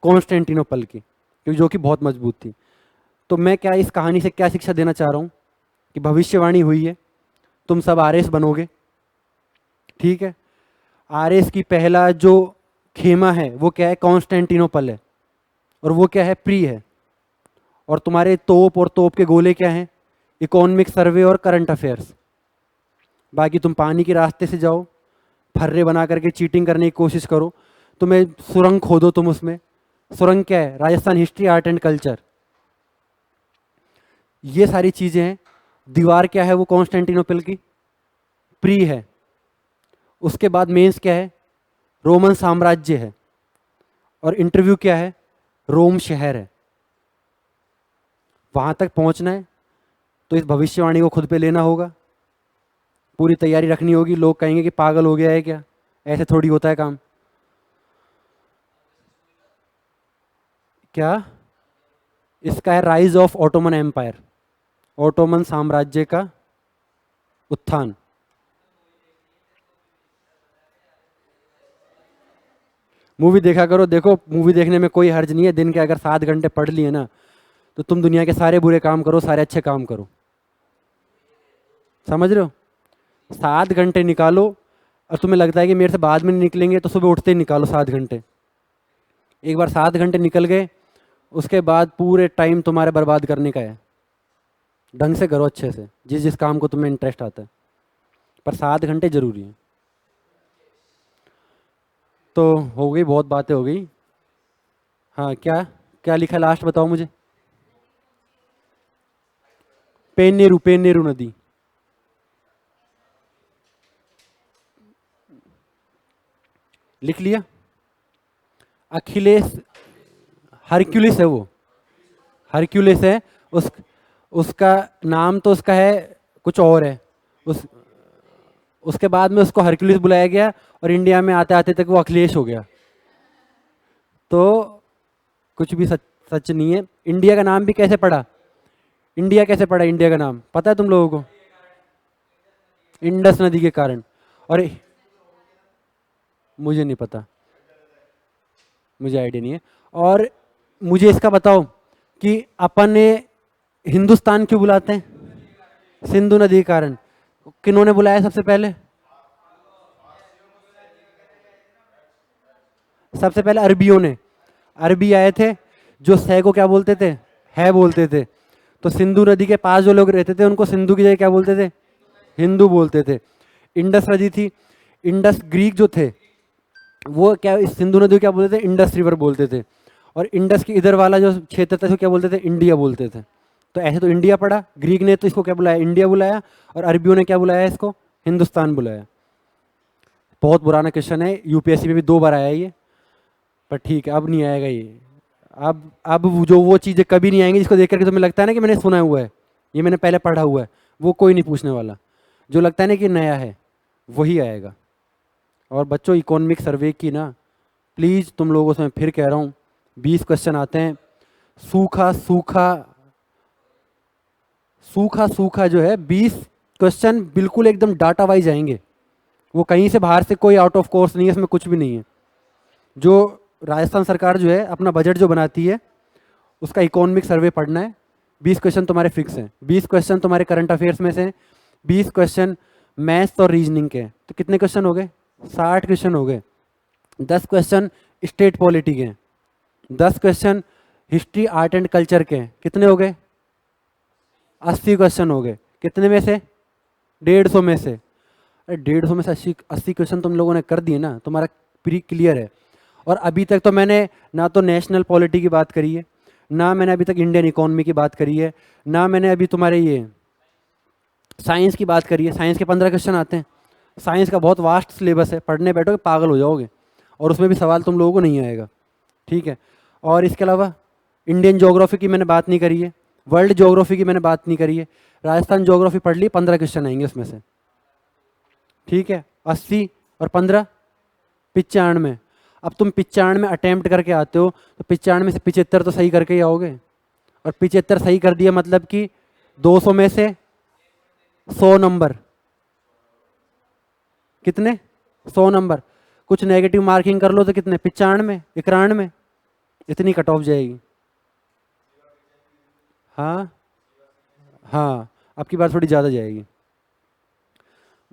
कॉन्स्टेंटिनोपल की, क्योंकि जो कि बहुत मजबूत थी। तो मैं क्या इस कहानी से क्या शिक्षा देना चाह रहा हूँ कि भविष्यवाणी हुई है, तुम सब आरएस बनोगे, ठीक है। आरएस की पहला जो खेमा है वो क्या है? कॉन्स्टेंटिनोपल है, और वो क्या है? प्री है। और तुम्हारे तोप और तोप के गोले क्या हैं? इकोनॉमिक सर्वे और करंट अफेयर्स। बाकी तुम पानी के रास्ते से जाओ, फर्रे बना करके चीटिंग करने की कोशिश करो, तुम्हें सुरंग खोदो तुम उसमें। सुरंग क्या है? Rajasthan history, art and culture, ये सारी चीजें हैं। दीवार क्या है? वो कॉन्स्टेंटिनोपल की प्री है। उसके बाद मेंस क्या है? रोमन साम्राज्य है। और इंटरव्यू क्या है? रोम शहर है। वहां तक पहुंचना है तो इस भविष्यवाणी को खुद पे लेना होगा, पूरी तैयारी रखनी होगी। लोग कहेंगे कि पागल हो गया है क्या, ऐसे थोड़ी होता है काम। क्या? इसका है rise of Ottoman empire, Ottoman साम्राज्य का उत्थान। मूवी देखा करो। देखो मूवी देखने में कोई हर्ज नहीं है, दिन के अगर 7 घंटे पढ़ लिए ना, तो तुम दुनिया के सारे बुरे काम करो, सारे अच्छे काम करो। समझ रहे हो? 7 घंटे निकालो, और तुम्हें लगता है कि मेरे से बाद में नहीं निकलेंगे, तो सुबह उठते ही निकालो 7 घंटे। एक बार 7 घंटे निकल गए, उसके बाद पूरे टाइम तुम्हारे बर्बाद करने का है। ढंग से करो, अच्छे से, जिस जिस काम को तुम्हें इंटरेस्ट आता है, पर 7 घंटे जरूरी है। तो हो गई, बहुत बातें हो गई। हाँ, क्या क्या लिखा लास्ट बताओ मुझे। पेन्नेरू, पेन्नेरू नदी। लिख लिया? अखिलेश, हरक्यूलिस है वो, हरक्यूलिस है। उस उसका नाम तो उसका है कुछ और है। उस उसके बाद में उसको हरक्यूलिस बुलाया गया, और इंडिया में आते आते तक वो अखिलेश हो गया। तो कुछ भी सच सच नहीं है। इंडिया का नाम भी कैसे पड़ा? इंडिया कैसे पड़ा? इंडिया का नाम पता है तुम लोगों को? इंडस नदी के कारण। और मुझे नहीं पता, मुझे आइडिया नहीं है। और मुझे इसका बताओ कि अपन ने हिंदुस्तान क्यों बुलाते हैं? सिंधु नदी के कारण। किन्होंने बुलाया सबसे पहले? सबसे पहले अरबियों ने। अरबी आए थे, जो सह को क्या बोलते थे? है बोलते थे। तो सिंधु नदी के पास जो लोग रहते थे उनको सिंधु की जगह क्या बोलते थे? हिंदू बोलते थे। इंडस नदी थी, इंडस ग्रीक जो थे वो क्या इस सिंधु नदी को क्या बोलते थे? इंडस रिवर बोलते थे। और इंडस के इधर वाला जो क्षेत्र था इसको क्या बोलते थे? इंडिया बोलते थे। तो ऐसे तो इंडिया पड़ा, ग्रीक ने तो इसको क्या बुलाया? इंडिया बुलाया, और अरबियों ने क्या बुलाया इसको? हिंदुस्तान बुलाया। बहुत पुराना क्वेश्चन है, यूपीएससी में भी 2 बार आया ये, पर ठीक है अब नहीं आएगा ये। अब वो चीज़ें कभी नहीं आएंगी जिसको देख करके तुम्हें लगता है ना कि मैंने सुना हुआ है, ये मैंने पहले पढ़ा हुआ है, वो कोई नहीं पूछने वाला। जो लगता है ना कि नया है वही आएगा। और बच्चों इकोनॉमिक सर्वे की ना, प्लीज़ तुम लोगों से मैं फिर कह रहा हूँ, 20 क्वेश्चन आते हैं। सूखा सूखा सूखा सूखा जो है 20 क्वेश्चन बिल्कुल एकदम डाटा वाइज आएंगे। वो कहीं से बाहर से कोई आउट ऑफ कोर्स नहीं है, इसमें कुछ भी नहीं है। जो राजस्थान सरकार जो है अपना बजट जो बनाती है उसका इकोनॉमिक सर्वे पढ़ना है। 20 क्वेश्चन तुम्हारे फिक्स हैं। 20 क्वेश्चन तुम्हारे करंट अफेयर्स में से हैं। 20 क्वेश्चन मैथ्स और रीजनिंग के हैं। तो कितने क्वेश्चन हो गए? 60 क्वेश्चन हो गए। 10 क्वेश्चन स्टेट पॉलिटी के हैं। 10 question history, art and culture के हैं। कितने हो गए? 80 क्वेश्चन हो गए। कितने में से? 150 में से। अरे 150 में से 80 80 क्वेश्चन तुम लोगों ने कर दिए ना, तुम्हारा प्री क्लियर है। और अभी तक तो मैंने ना तो नेशनल पॉलिटी की बात करी है, ना मैंने अभी तक इंडियन इकोनॉमी की बात करी है, ना मैंने अभी तुम्हारे ये साइंस की बात करी है। साइंस के 15 क्वेश्चन आते हैं। साइंस का बहुत वास्ट सिलेबस है, पढ़ने बैठोगे पागल हो जाओगे, और उसमें भी सवाल तुम लोगों को नहीं आएगा। ठीक है। और इसके अलावा इंडियन ज्योग्राफी की मैंने बात नहीं करी है, वर्ल्ड ज्योग्राफी की मैंने बात नहीं करी है। राजस्थान ज्योग्राफी पढ़ ली, 15 क्वेश्चन आएंगे उसमें से। ठीक है, 80 और 15 95। अब तुम 95 अटेम्प्ट करके आते हो तो 95 से 75 तो सही करके ही आओगे, और 75 सही कर दिया मतलब कि 200 में से 100 नंबर। कितने? 100 नंबर। कुछ नेगेटिव मार्किंग कर लो तो कितने? 95 91, इतनी कट ऑफ जाएगी। हाँ हाँ, आपकी बात थोड़ी ज़्यादा जाएगी।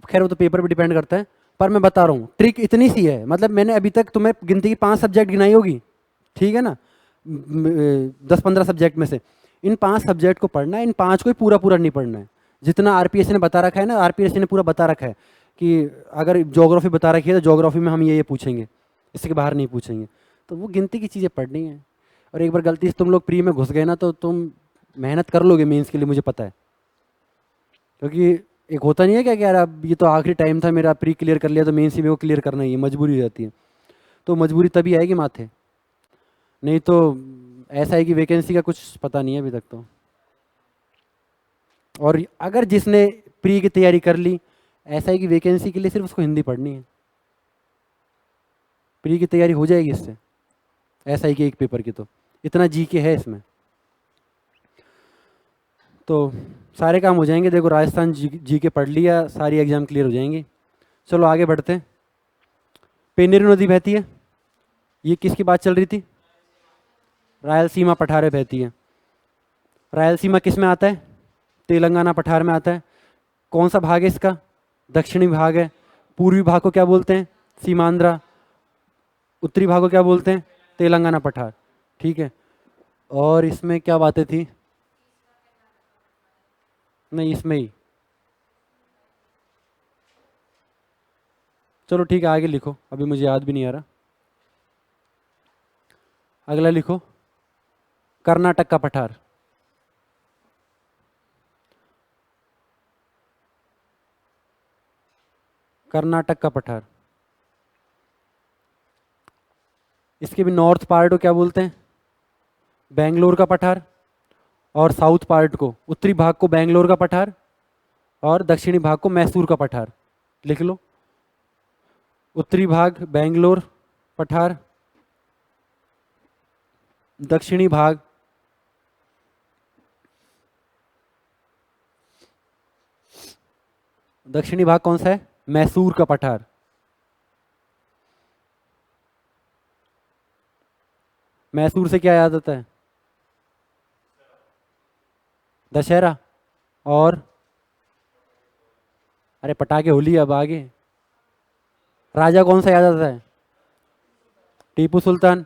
खैर वो तो पेपर पे डिपेंड करता है, पर मैं बता रहा हूँ ट्रिक इतनी सी है। मतलब मैंने अभी तक तुम्हें गिनती की 5 सब्जेक्ट गिनाई होगी, ठीक है ना, 10-15 सब्जेक्ट में से। इन 5 सब्जेक्ट को पढ़ना है, इन 5 को ही पूरा पूरा नहीं पढ़ना है। जितना आरपीएससी ने बता रखा है ना, आरपीएससी ने पूरा बता रखा है कि अगर ज्योग्राफी बता रखी है तो ज्योग्राफी में हम ये पूछेंगे, इसके बाहर नहीं पूछेंगे। तो वो गिनती की चीज़ें पढ़नी है। और एक बार गलती से तुम लोग प्री में घुस गए ना तो तुम मेहनत कर लोगे मेंस के लिए, मुझे पता है। क्योंकि एक होता नहीं है क्या कि यार अब ये तो आखिरी टाइम था मेरा, प्री क्लियर कर लिया तो मेंस ही में वो क्लियर करना ही है, मजबूरी हो जाती है। तो मजबूरी तभी आएगी माथे, नहीं तो ऐसा है कि वैकेंसी का कुछ पता नहीं है अभी तक तो। और अगर जिसने प्री की तैयारी कर ली, ऐसा है कि वैकेंसी के लिए सिर्फ उसको हिंदी पढ़नी है, प्री की तैयारी हो जाएगी इससे। ऐसा ही कि एक पेपर की तो इतना जी के है इसमें, तो सारे काम हो जाएंगे। देखो राजस्थान जी के पढ़ लिया, सारी एग्जाम क्लियर हो जाएंगी। चलो आगे बढ़ते हैं। पेनेरू नदी बहती है, ये किसकी बात चल रही थी? रायलसीमा पठार में बहती है। रायलसीमा किस में आता है? तेलंगाना पठार में आता है। कौन सा भाग है इसका? दक्षिणी भाग है। पूर्वी भाग को क्या बोलते हैं? सीमांध्रा। उत्तरी भाग को क्या बोलते हैं? तेलंगाना पठार। ठीक है। और इसमें क्या बातें थी? नहीं, इसमें ही। चलो ठीक है, आगे लिखो, अभी मुझे याद भी नहीं आ रहा। अगला लिखो, कर्नाटक का पठार। कर्नाटक का पठार, इसके भी नॉर्थ पार्ट को क्या बोलते हैं? बेंगलोर का पठार। और साउथ पार्ट को, उत्तरी भाग को बेंगलोर का पठार, और दक्षिणी भाग को मैसूर का पठार। लिख लो, उत्तरी भाग बेंगलोर पठार, दक्षिणी भाग कौन सा है? मैसूर का पठार। मैसूर से क्या याद आता है? दशहरा। और अरे पटाखे, होली। अब आगे राजा कौन सा याद आता है? टीपू सुल्तान।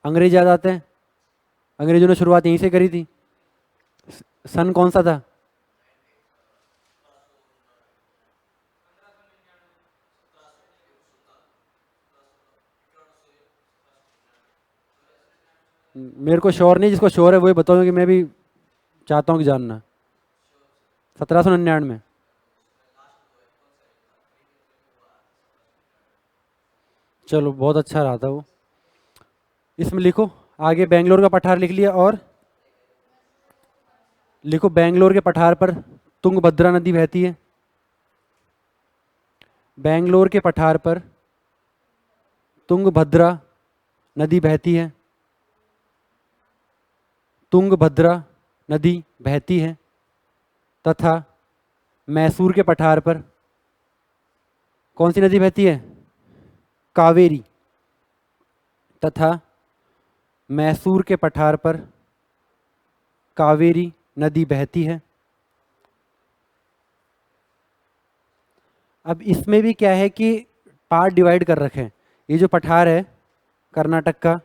अंग्रेज याद आते हैं, अंग्रेजों ने शुरुआत यहीं से करी थी। सन कौन सा था? मेरे को श्योर नहीं, जिसको श्योर है वही बताऊंगा, कि मैं भी चाहता हूँ कि जानना। 1799। चलो बहुत अच्छा रहा था वो। इसमें लिखो आगे, बेंगलोर का पठार लिख लिया, और लिखो बेंगलोर के पठार पर तुंगभद्रा नदी बहती है। बेंगलोर के पठार पर तुंगभद्रा नदी बहती है। तुंगभद्रा नदी बहती है। तथा मैसूर के पठार पर कौन सी नदी बहती है? कावेरी। तथा मैसूर के पठार पर कावेरी नदी बहती है। अब इसमें भी क्या है कि पार्ट डिवाइड कर रखे हैं। ये जो पठार है कर्नाटक का,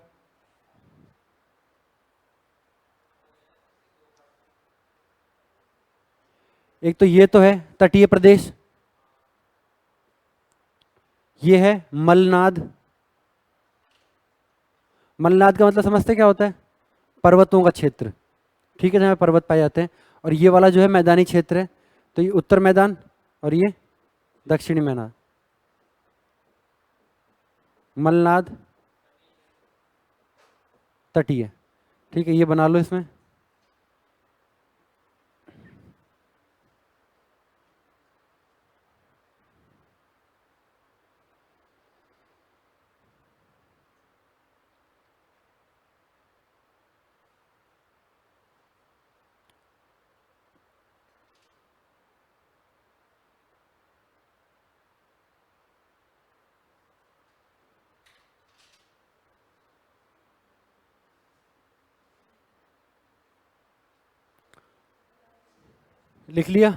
एक तो ये तो है तटीय प्रदेश, ये है मलनाद, मलनाद का मतलब समझते क्या होता है? पर्वतों का क्षेत्र, ठीक है, जहाँ पर्वत पाए जाते हैं। और ये वाला जो है मैदानी क्षेत्र है, तो ये उत्तर मैदान और ये दक्षिणी मैदान। मलनाद तटीय, ठीक है, ये बना लो इसमें। लिख लिया?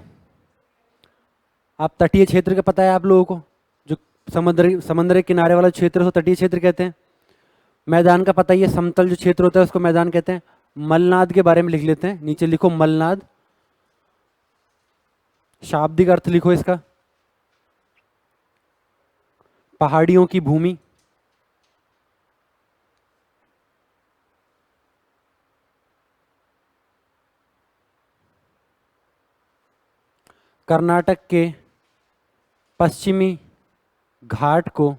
आप तटीय क्षेत्र का पता है आप लोगों को, जो समुद्र के किनारे वाला क्षेत्र हो तटीय क्षेत्र कहते हैं। मैदान का पता ही है, समतल जो क्षेत्र होता है उसको मैदान कहते हैं। मलनाद के बारे में लिख लेते हैं, नीचे लिखो मलनाद, शाब्दिक अर्थ लिखो इसका, पहाड़ियों की भूमि। कर्नाटक के पश्चिमी घाट को,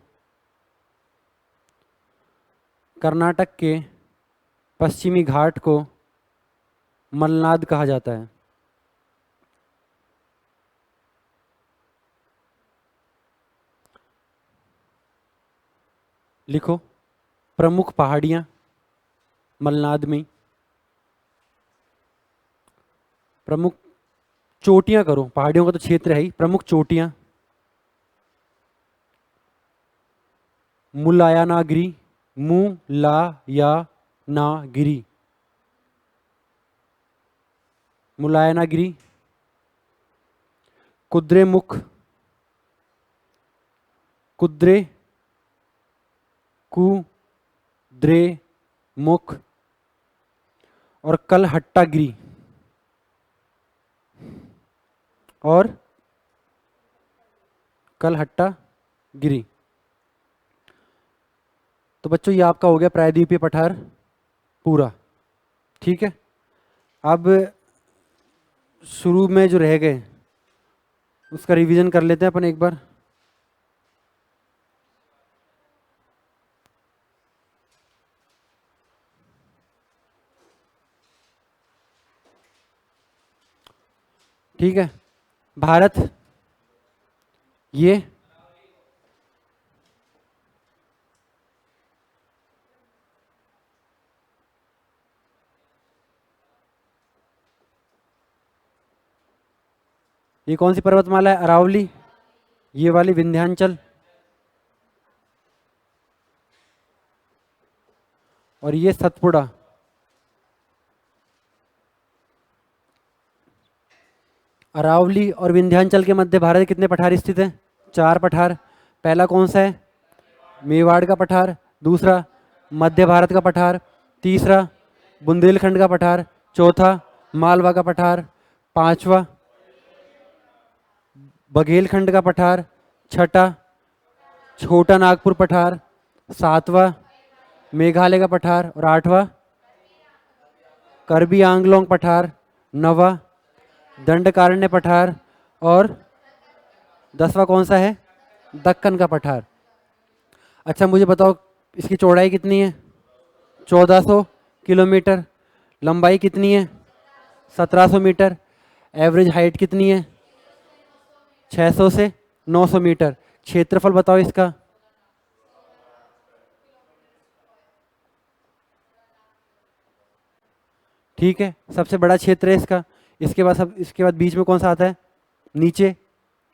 कर्नाटक के पश्चिमी घाट को मलनाद कहा जाता है। लिखो प्रमुख पहाड़ियां मलनाद में, प्रमुख चोटियां करो, पहाड़ियों का तो क्षेत्र है ही, प्रमुख चोटियां। मुलायनागिरी, मुलायनागिरी, मुलायनागिरी, कुद्रेमुख, कुद्रे कुद्रेमुख और कलहट्टागिरी और कलहट्टागिरी। तो बच्चों ये आपका हो गया प्रायद्वीपीय पठार पूरा, ठीक है। अब शुरू में जो रह गए उसका रिवीजन कर लेते हैं अपन एक बार। ठीक है, भारत ये कौन सी पर्वतमाला है? अरावली, ये वाली विंध्याचल और ये सतपुड़ा। अरावली और विंध्याचल के मध्य भारत के कितने पठार स्थित हैं? 4 पठार। पहला कौन सा है? मेवाड़ का पठार। दूसरा मध्य भारत का पठार। तीसरा बुंदेलखंड का पठार। चौथा मालवा का पठार। पांचवा बघेलखंड का पठार। छठा छोटा नागपुर पठार। सातवां मेघालय का पठार और आठवां करबी आंगलोंग पठार। नवा दंडकारण्य पठार और 10वां कौन सा है? दक्कन का पठार। अच्छा मुझे बताओ इसकी चौड़ाई कितनी है? 1400 किलोमीटर। लंबाई कितनी है? 1700 मीटर। एवरेज हाइट कितनी है? 600 से 900 मीटर। क्षेत्रफल बताओ इसका? ठीक है, सबसे बड़ा क्षेत्र है इसका। इसके बाद बीच में कौन सा आता है? नीचे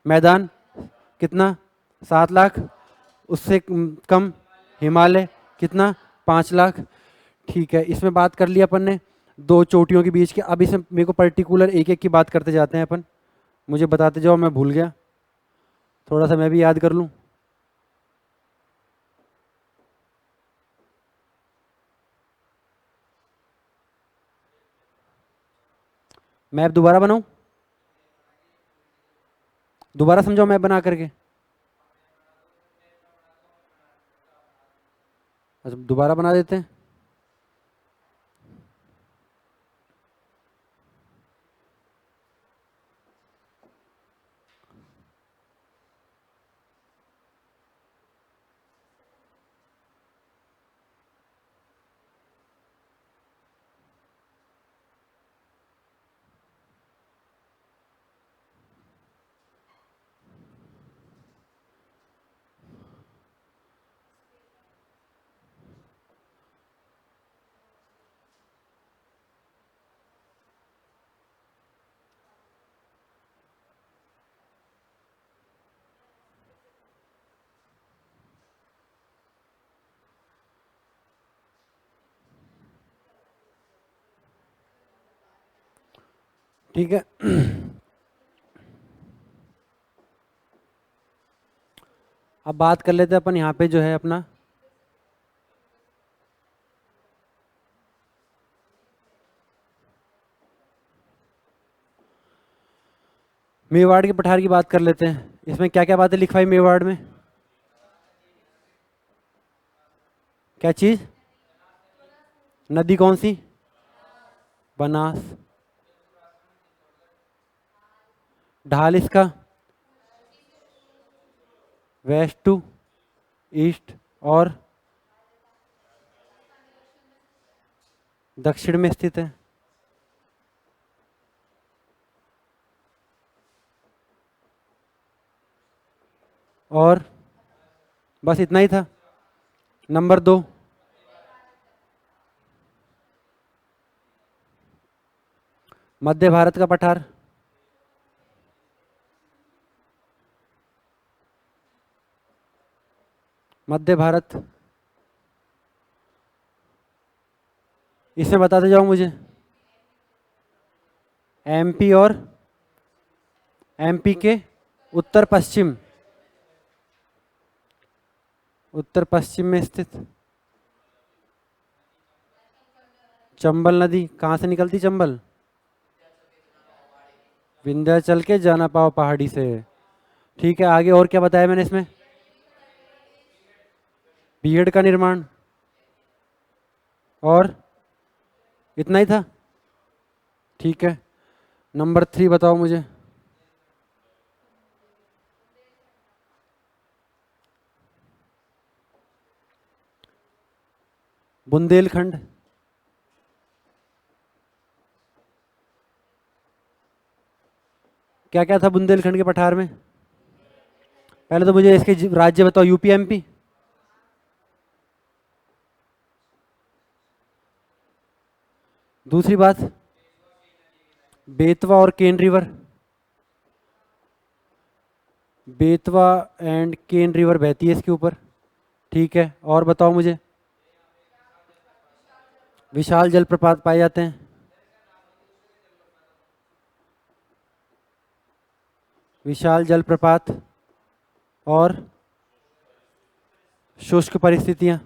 मैदान, कितना? 7 लाख। उससे कम हिमालय, कितना? 5 लाख। ठीक है, इसमें बात कर लिया अपन ने 2 चोटियों के बीच के। अब इसमें मेरे को पर्टिकुलर एक एक की बात करते जाते हैं अपन, मुझे बताते जाओ, मैं भूल गया, थोड़ा सा मैं भी याद कर लूँ। मैप दोबारा बनाऊं? दोबारा समझाओ मैप बना करके। अच्छा दोबारा बना देते हैं। ठीक है। अब बात कर लेते हैं अपन यहाँ पे जो है अपना मेवाड़ के पठार की बात कर लेते हैं। इसमें क्या क्या बातें लिखवाई मेवाड़ में? क्या चीज? नदी कौन सी? बनास। ढाल इसका? वेस्ट टू ईस्ट और दक्षिण में स्थित है। और बस इतना ही था। नंबर 2, मध्य भारत का पठार। मध्य भारत, इसमें बताते जाओ मुझे। एमपी और एमपी के उत्तर पश्चिम, उत्तर पश्चिम में स्थित चंबल नदी। कहाँ से निकलती चंबल? विंध्याचल के जाना पाव पहाड़ी से। ठीक है, आगे और क्या बताया मैंने इसमें? बीएड का निर्माण। और इतना ही था। ठीक है, नंबर 3 बताओ मुझे। बुंदेलखंड। क्या क्या था बुंदेलखंड के पठार में? पहले तो मुझे इसके राज्य बताओ। UP, MP? दूसरी बात, बेतवा और Ken river. Betwa and Ken river बहती है इसके ऊपर। ठीक है, और बताओ मुझे। विशाल जलप्रपात पाए जाते हैं। विशाल जलप्रपात और शुष्क परिस्थितियां।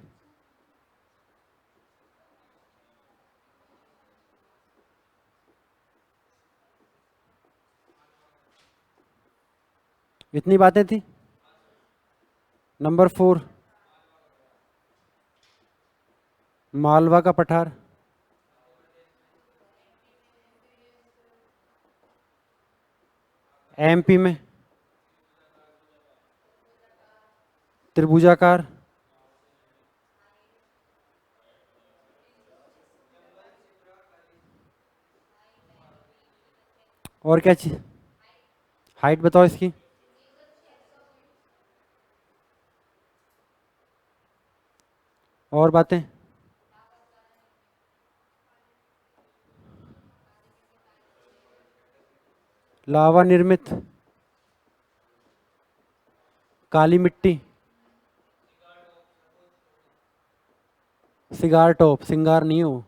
इतनी बातें थी। नंबर 4, मालवा का पठार। एमपी में त्रिभुजाकार। और क्या चीज? हाइट बताओ इसकी। और बातें? लावा निर्मित, काली मिट्टी। सिगार टॉप, सिंगार नहीं हो।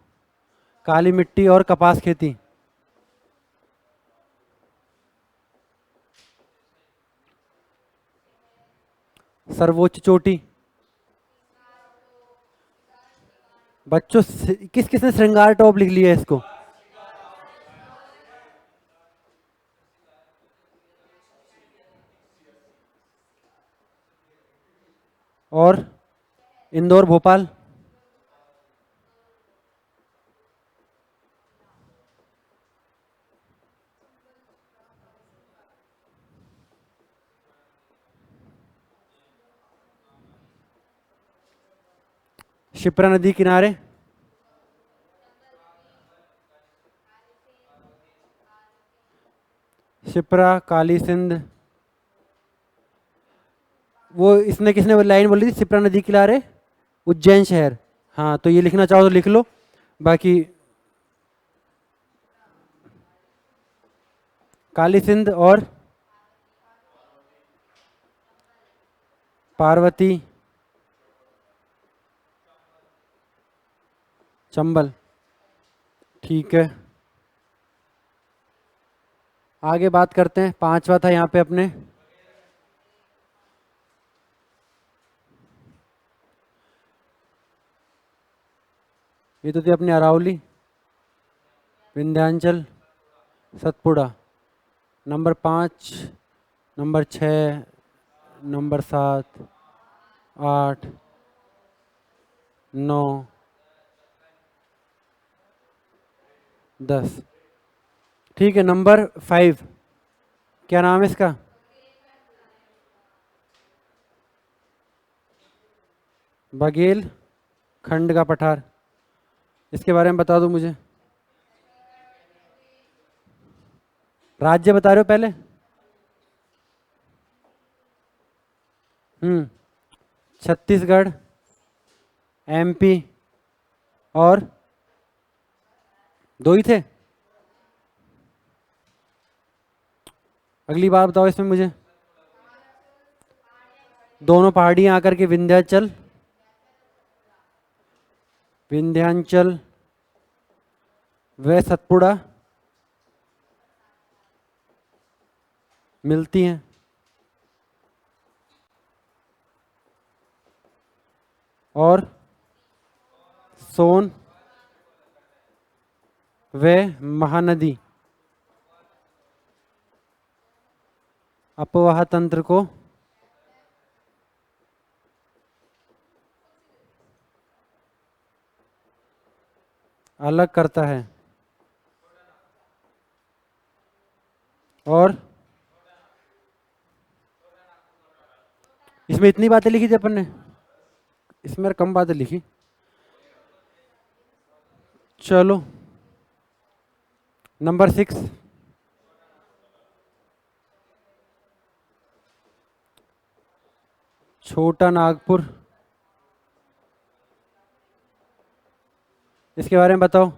काली मिट्टी और कपास खेती। सर्वोच्च चोटी। बच्चों किस किसने श्रृंगार टॉप लिख लिया है इसको? और इंदौर, भोपाल। शिप्रा नदी किनारे। शिप्रा, काली सिंध। वो इसने किसने वो लाइन बोली थी? शिप्रा नदी किनारे उज्जैन शहर। हाँ, तो ये लिखना चाहो तो लिख लो। बाकी काली सिंध और पार्वती, चंबल। ठीक है, आगे बात करते हैं। पांचवा था यहाँ पे अपने ये तो थी अपनी Aravalli, Vindhyachal, Satpura. Number 5, number 6, number 7, 8, 9, 10। ठीक है, नंबर 5 क्या नाम है इसका? बघेल खंड का पठार। इसके बारे में बता दो मुझे। राज्य बता रहे हो पहले? छत्तीसगढ़, एमपी और दो ही थे। अगली बात बताओ इसमें मुझे। दोनों पहाड़ियां आकर के विंध्याचल, विंध्याचल व सतपुड़ा मिलती हैं। और सोन व महानदी अपवाह तंत्र को अलग करता है। और इसमें इतनी बातें लिखी थी अपन ने, इसमें कम बातें लिखी। चलो नंबर 6, छोटा नागपुर। इसके बारे में बताओ।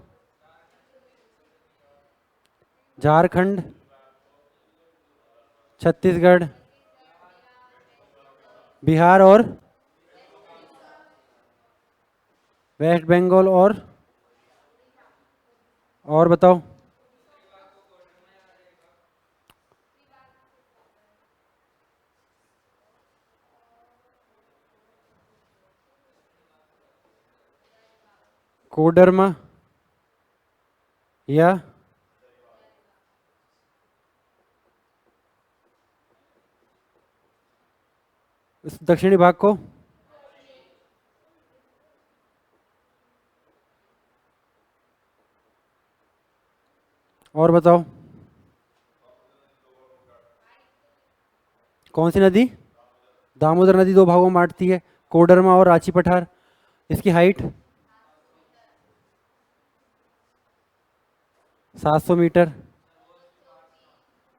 झारखंड, छत्तीसगढ़, बिहार और वेस्ट बंगाल और बताओ। कोडरमा या इस दक्षिणी भाग को और बताओ। कौन सी नदी? दामोदर नदी दो भागों में बांटती है, कोडरमा और रांची पठार। इसकी हाइट 700 मीटर।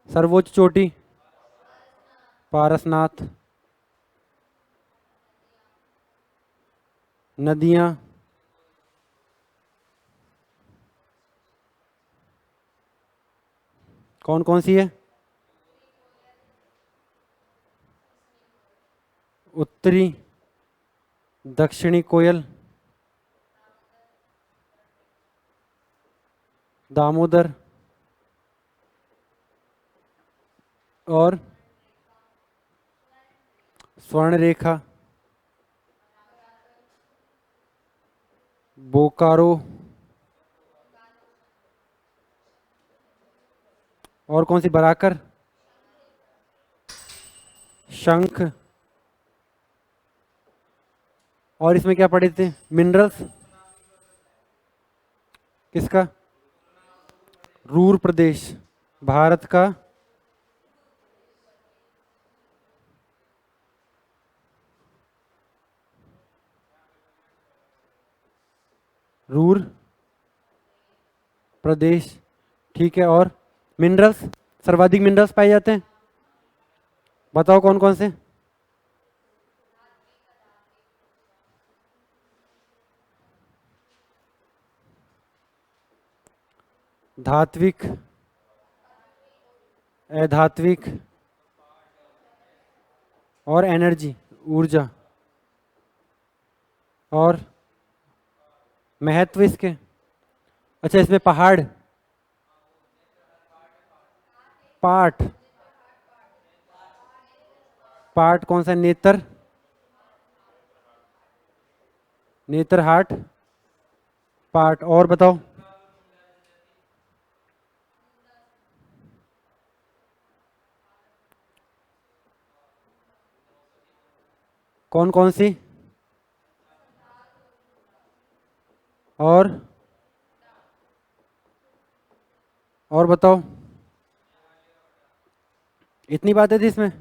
सर्वोच्च चोटी पारसनाथ। नदियां कौन कौन सी है? उत्तरी, दक्षिणी कोयल, दामोदर और स्वर्ण रेखा, बोकारो और कौन सी? बराकर, शंख। और इसमें क्या पढ़े थे? मिनरल्स किसका? रूर प्रदेश, भारत का रूर प्रदेश। ठीक है, और मिनरल्स, सर्वाधिक मिनरल्स पाए जाते हैं, बताओ कौन कौन से? धात्विक, अधात्विक और एनर्जी, ऊर्जा। और महत्व इसके? अच्छा, इसमें पहाड़ पार्ट, पार्ट कौन सा? नेत्र, नेत्र हार्ट पार्ट। और बताओ। कौन कौन सी? और बताओ। इतनी बातें थी इसमें?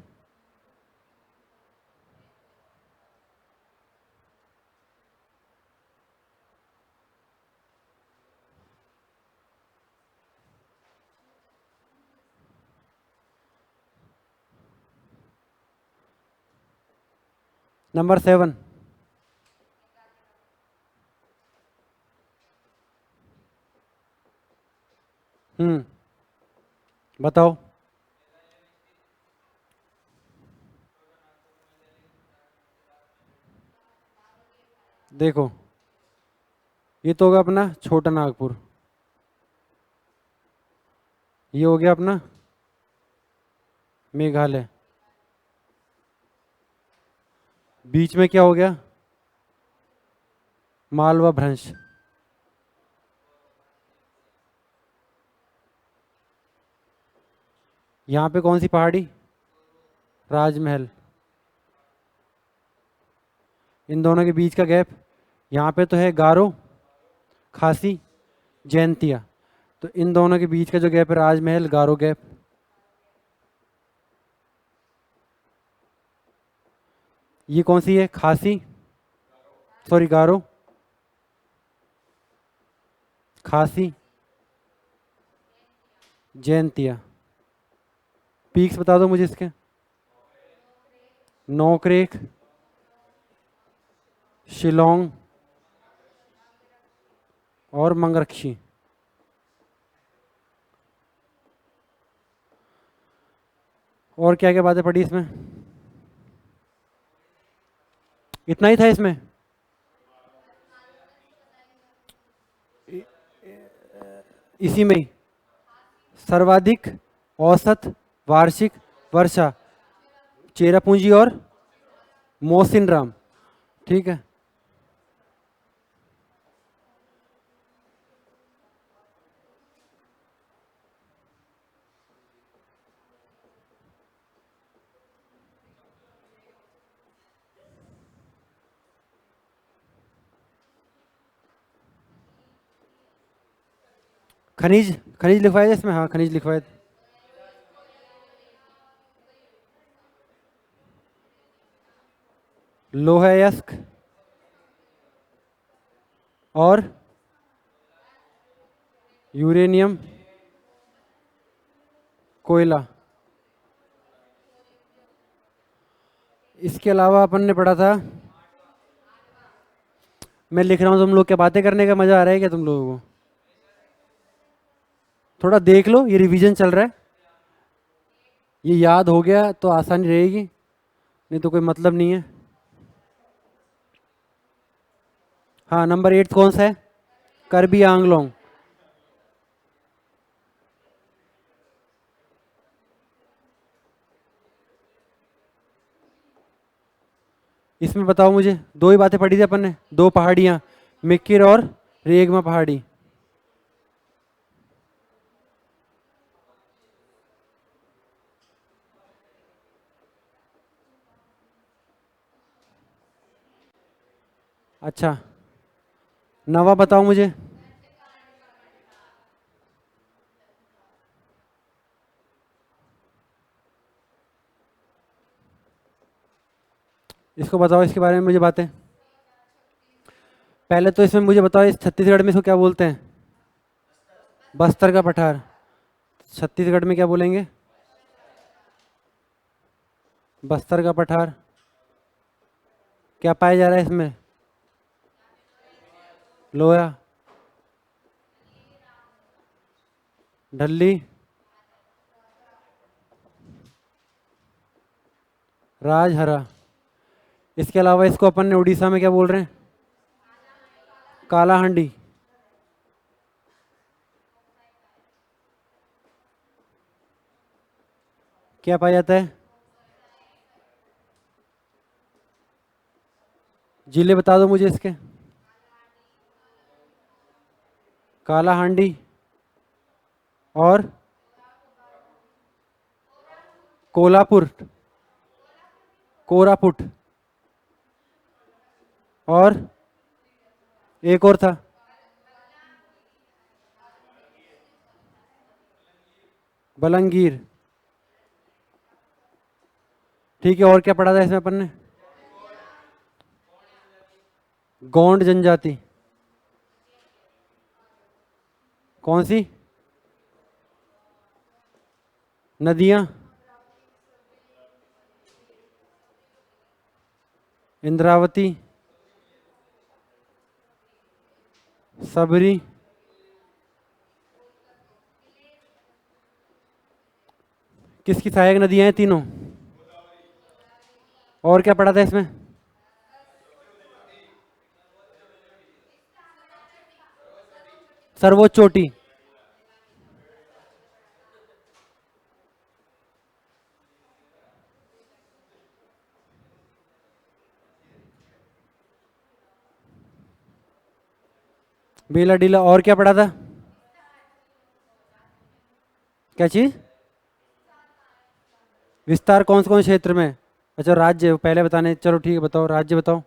नंबर 7। बताओ। देखो, ये तो होगा अपना छोटा नागपुर, ये हो गया अपना मेघालय, बीच में क्या हो गया? मालवा भ्रंश। यहाँ पे कौन सी पहाड़ी? राजमहल। इन दोनों के बीच का गैप, यहाँ पे तो है गारो, खासी, जैंतिया। तो इन दोनों के बीच का जो गैप है, राजमहल गारो गैप। ये कौन सी है? खासी, सॉरी गारो, खासी, जैंतिया। पीक्स बता दो मुझे इसके। नोकरेक, शिलोंग और मंगरक्षी। और क्या क्या बातें पड़ी इसमें? इतना ही था इसमें? इसी में ही सर्वाधिक, औसत, वार्षिक, वर्षा, चेरापूंजी और मोहसिन राम। ठीक है। खनिज, खनिज लिखवाया इसमें? हाँ खनिज लिखवाया। लोहा अयस्क और यूरेनियम, कोयला। इसके अलावा अपन ने पढ़ा था, मैं लिख रहा हूँ, तुम लोग क्या बातें करने का मजा आ रहा है क्या तुम लोगों को? थोड़ा देख लो, ये रिवीजन चल रहा है, ये याद हो गया तो आसानी रहेगी, नहीं तो कोई मतलब नहीं है। हाँ नंबर 8 कौन सा है? करबी आंगलोंग। इसमें बताओ मुझे, दो ही बातें पढ़ी थी अपन ने, दो पहाड़ियाँ, मिक्किर और रेगमा पहाड़ी। अच्छा, नवा बताओ मुझे। इसको बताओ, इसके बारे में मुझे बातें। पहले तो इसमें मुझे बताओ, इस छत्तीसगढ़ में इसको क्या बोलते हैं? बस्तर का पठार। छत्तीसगढ़ में क्या बोलेंगे? बस्तर का पठार। क्या पाया जा रहा है इसमें? लोया, ढल्ली, राजहरा। इसके अलावा इसको अपन ने उड़ीसा में क्या बोल रहे हैं? कालाहांडी। क्या पाया जाता है? जिले बता दो मुझे इसके। काला हांडी और कोल्हापुर, कोरापुट, और एक और था, बलंगीर। ठीक है, और क्या पढ़ा था इसमें अपन ने? गोंड जनजाति। कौन सी? नदियां? इंद्रावती, सबरी, किसकी सहायक नदियां हैं तीनों? और क्या पढ़ा था इसमें? सर्वोच्च चोटी। बेला डीला। और क्या पढ़ा था? क्या चीज? विस्तार कौन से क्षेत्र में? अच्छा, राज्य पहले बताने। चलो ठीक है, बताओ राज्य बताओ।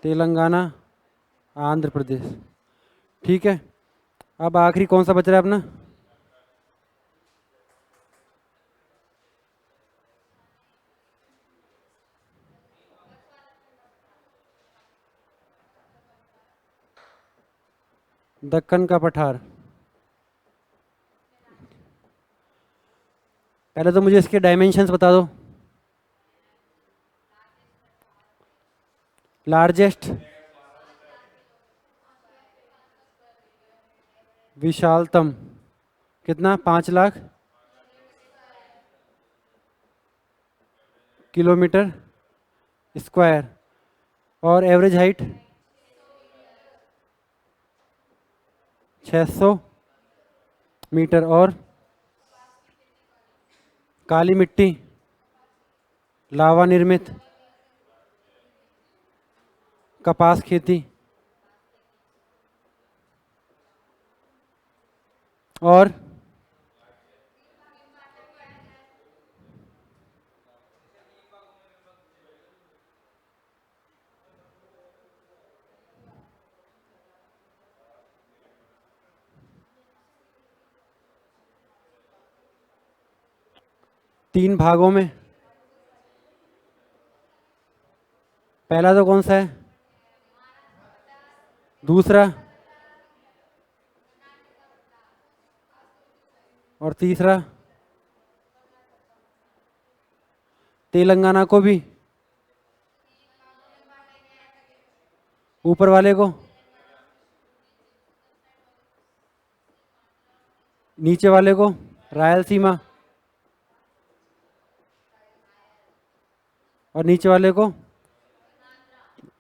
तेलंगाना, आंध्र प्रदेश। ठीक है, अब आखिरी कौन सा बच रहा है अपना? दक्कन का पठार। पहले तो मुझे इसके डायमेंशंस बता दो। लार्जेस्ट, विशालतम, कितना? 5 लाख किलोमीटर स्क्वायर। और एवरेज हाइट 600 मीटर। और काली मिट्टी, लावा निर्मित, कपास खेती। और तीन भागों में। पहला तो कौन सा है? दूसरा? और तीसरा? तेलंगाना को भी? ऊपर वाले को? नीचे वाले को? रायलसीमा। और नीचे वाले को?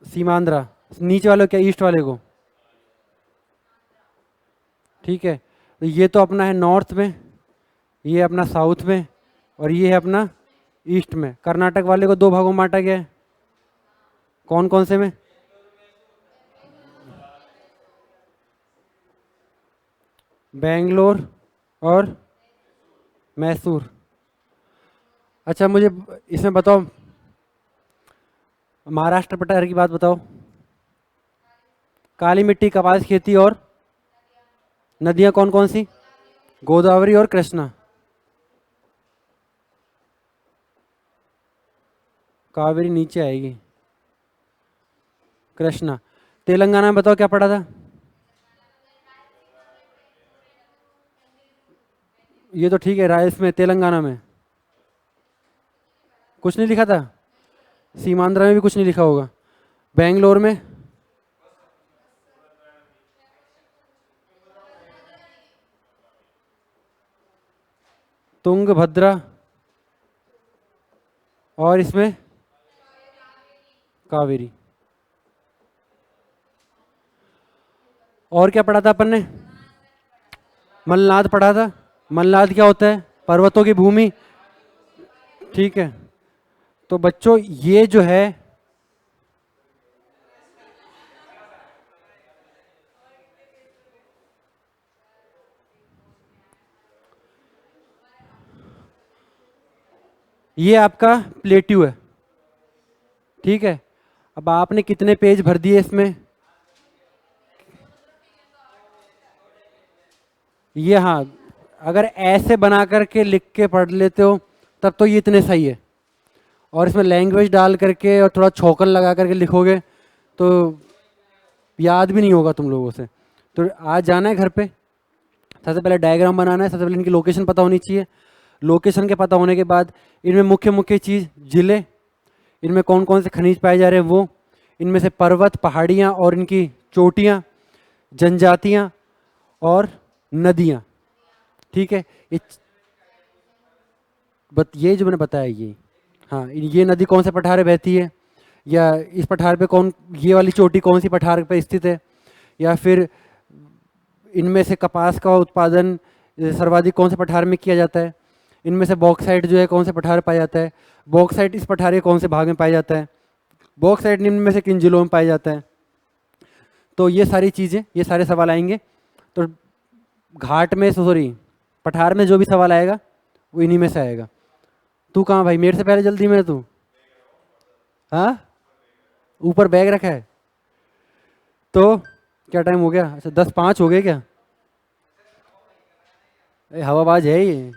सीमांध्रा। नीचे वाले को क्या? ईस्ट वाले को? ठीक है, तो ये तो अपना है नॉर्थ में, ये अपना साउथ में, और ये है अपना ईस्ट में। कर्नाटक वाले को दो भागों में बांटा गया है। कौन कौन से में? बेंगलोर और मैसूर। अच्छा, मुझे इसमें बताओ, महाराष्ट्र पठार की बात बताओ। काली मिट्टी, कपास खेती, और नदियां कौन कौन सी? गोदावरी और कृष्णा। कावेरी नीचे आएगी, कृष्णा। तेलंगाना में बताओ क्या पढ़ा था? ये तो ठीक है, राइस में तेलंगाना में कुछ नहीं लिखा था। सीमांध्र में भी कुछ नहीं लिखा होगा। बेंगलोर में? तुंगभद्रा। और इसमें कावेरी। और क्या पढ़ा था अपन ने? मलनाद पढ़ा था। मलनाद क्या होता है? पर्वतों की भूमि। ठीक है, तो बच्चों ये जो है, ये आपका प्लेट्यू है। ठीक है, अब आपने कितने पेज भर दिए इसमें? ये हाँ, अगर ऐसे बना करके लिख के पढ़ लेते हो तब तो ये इतने सही है, और इसमें लैंग्वेज डाल करके और थोड़ा छोकन लगा करके लिखोगे तो याद भी नहीं होगा तुम लोगों से। तो आज जाना है घर पे, सबसे पहले डायग्राम बनाना है, सबसे पहले इनकी लोकेशन पता होनी चाहिए। लोकेशन के पता होने के बाद इनमें मुख्य मुख्य चीज़ जिले, इनमें कौन कौन से खनिज पाए जा रहे हैं वो, इनमें से पर्वत पहाड़ियाँ और इनकी चोटियाँ, जनजातियाँ और नदियाँ। ठीक है, ये जो मैंने बताया ये, हाँ ये नदी कौन से पठार में बहती है, या इस पठार पे कौन, ये वाली चोटी कौन सी पठार पे स्थित है, या फिर इनमें से कपास का उत्पादन सर्वाधिक कौन से पठार में किया जाता है, इनमें से बॉक्साइट जो है कौन से पठार में पाया जाता है, बॉक्साइट इस पठार के कौन से भाग में पाया जाता है, बॉक्साइट निम्न में से किन जिलों में पाया जाता है। तो ये सारी चीज़ें, ये सारे सवाल आएंगे। तो घाट में, सॉरी पठार में जो भी सवाल आएगा वो इन्हीं में से आएगा। तू कहाँ भाई, मेरे से पहले जल्दी में है तू? हाँ, ऊपर बैग रखा है। तो क्या टाइम हो गया? अच्छा 10:05 हो गए क्या? हवाबाज है ये,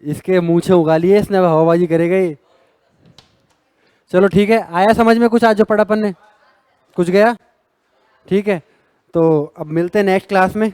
इसके मूछें उगा लिए इसने, अब हवाबाजी करेगा ये। चलो ठीक है, आया समझ में कुछ आज जो पढ़ा अपन ने? कुछ गया? ठीक है, तो अब मिलते हैं नेक्स्ट क्लास में।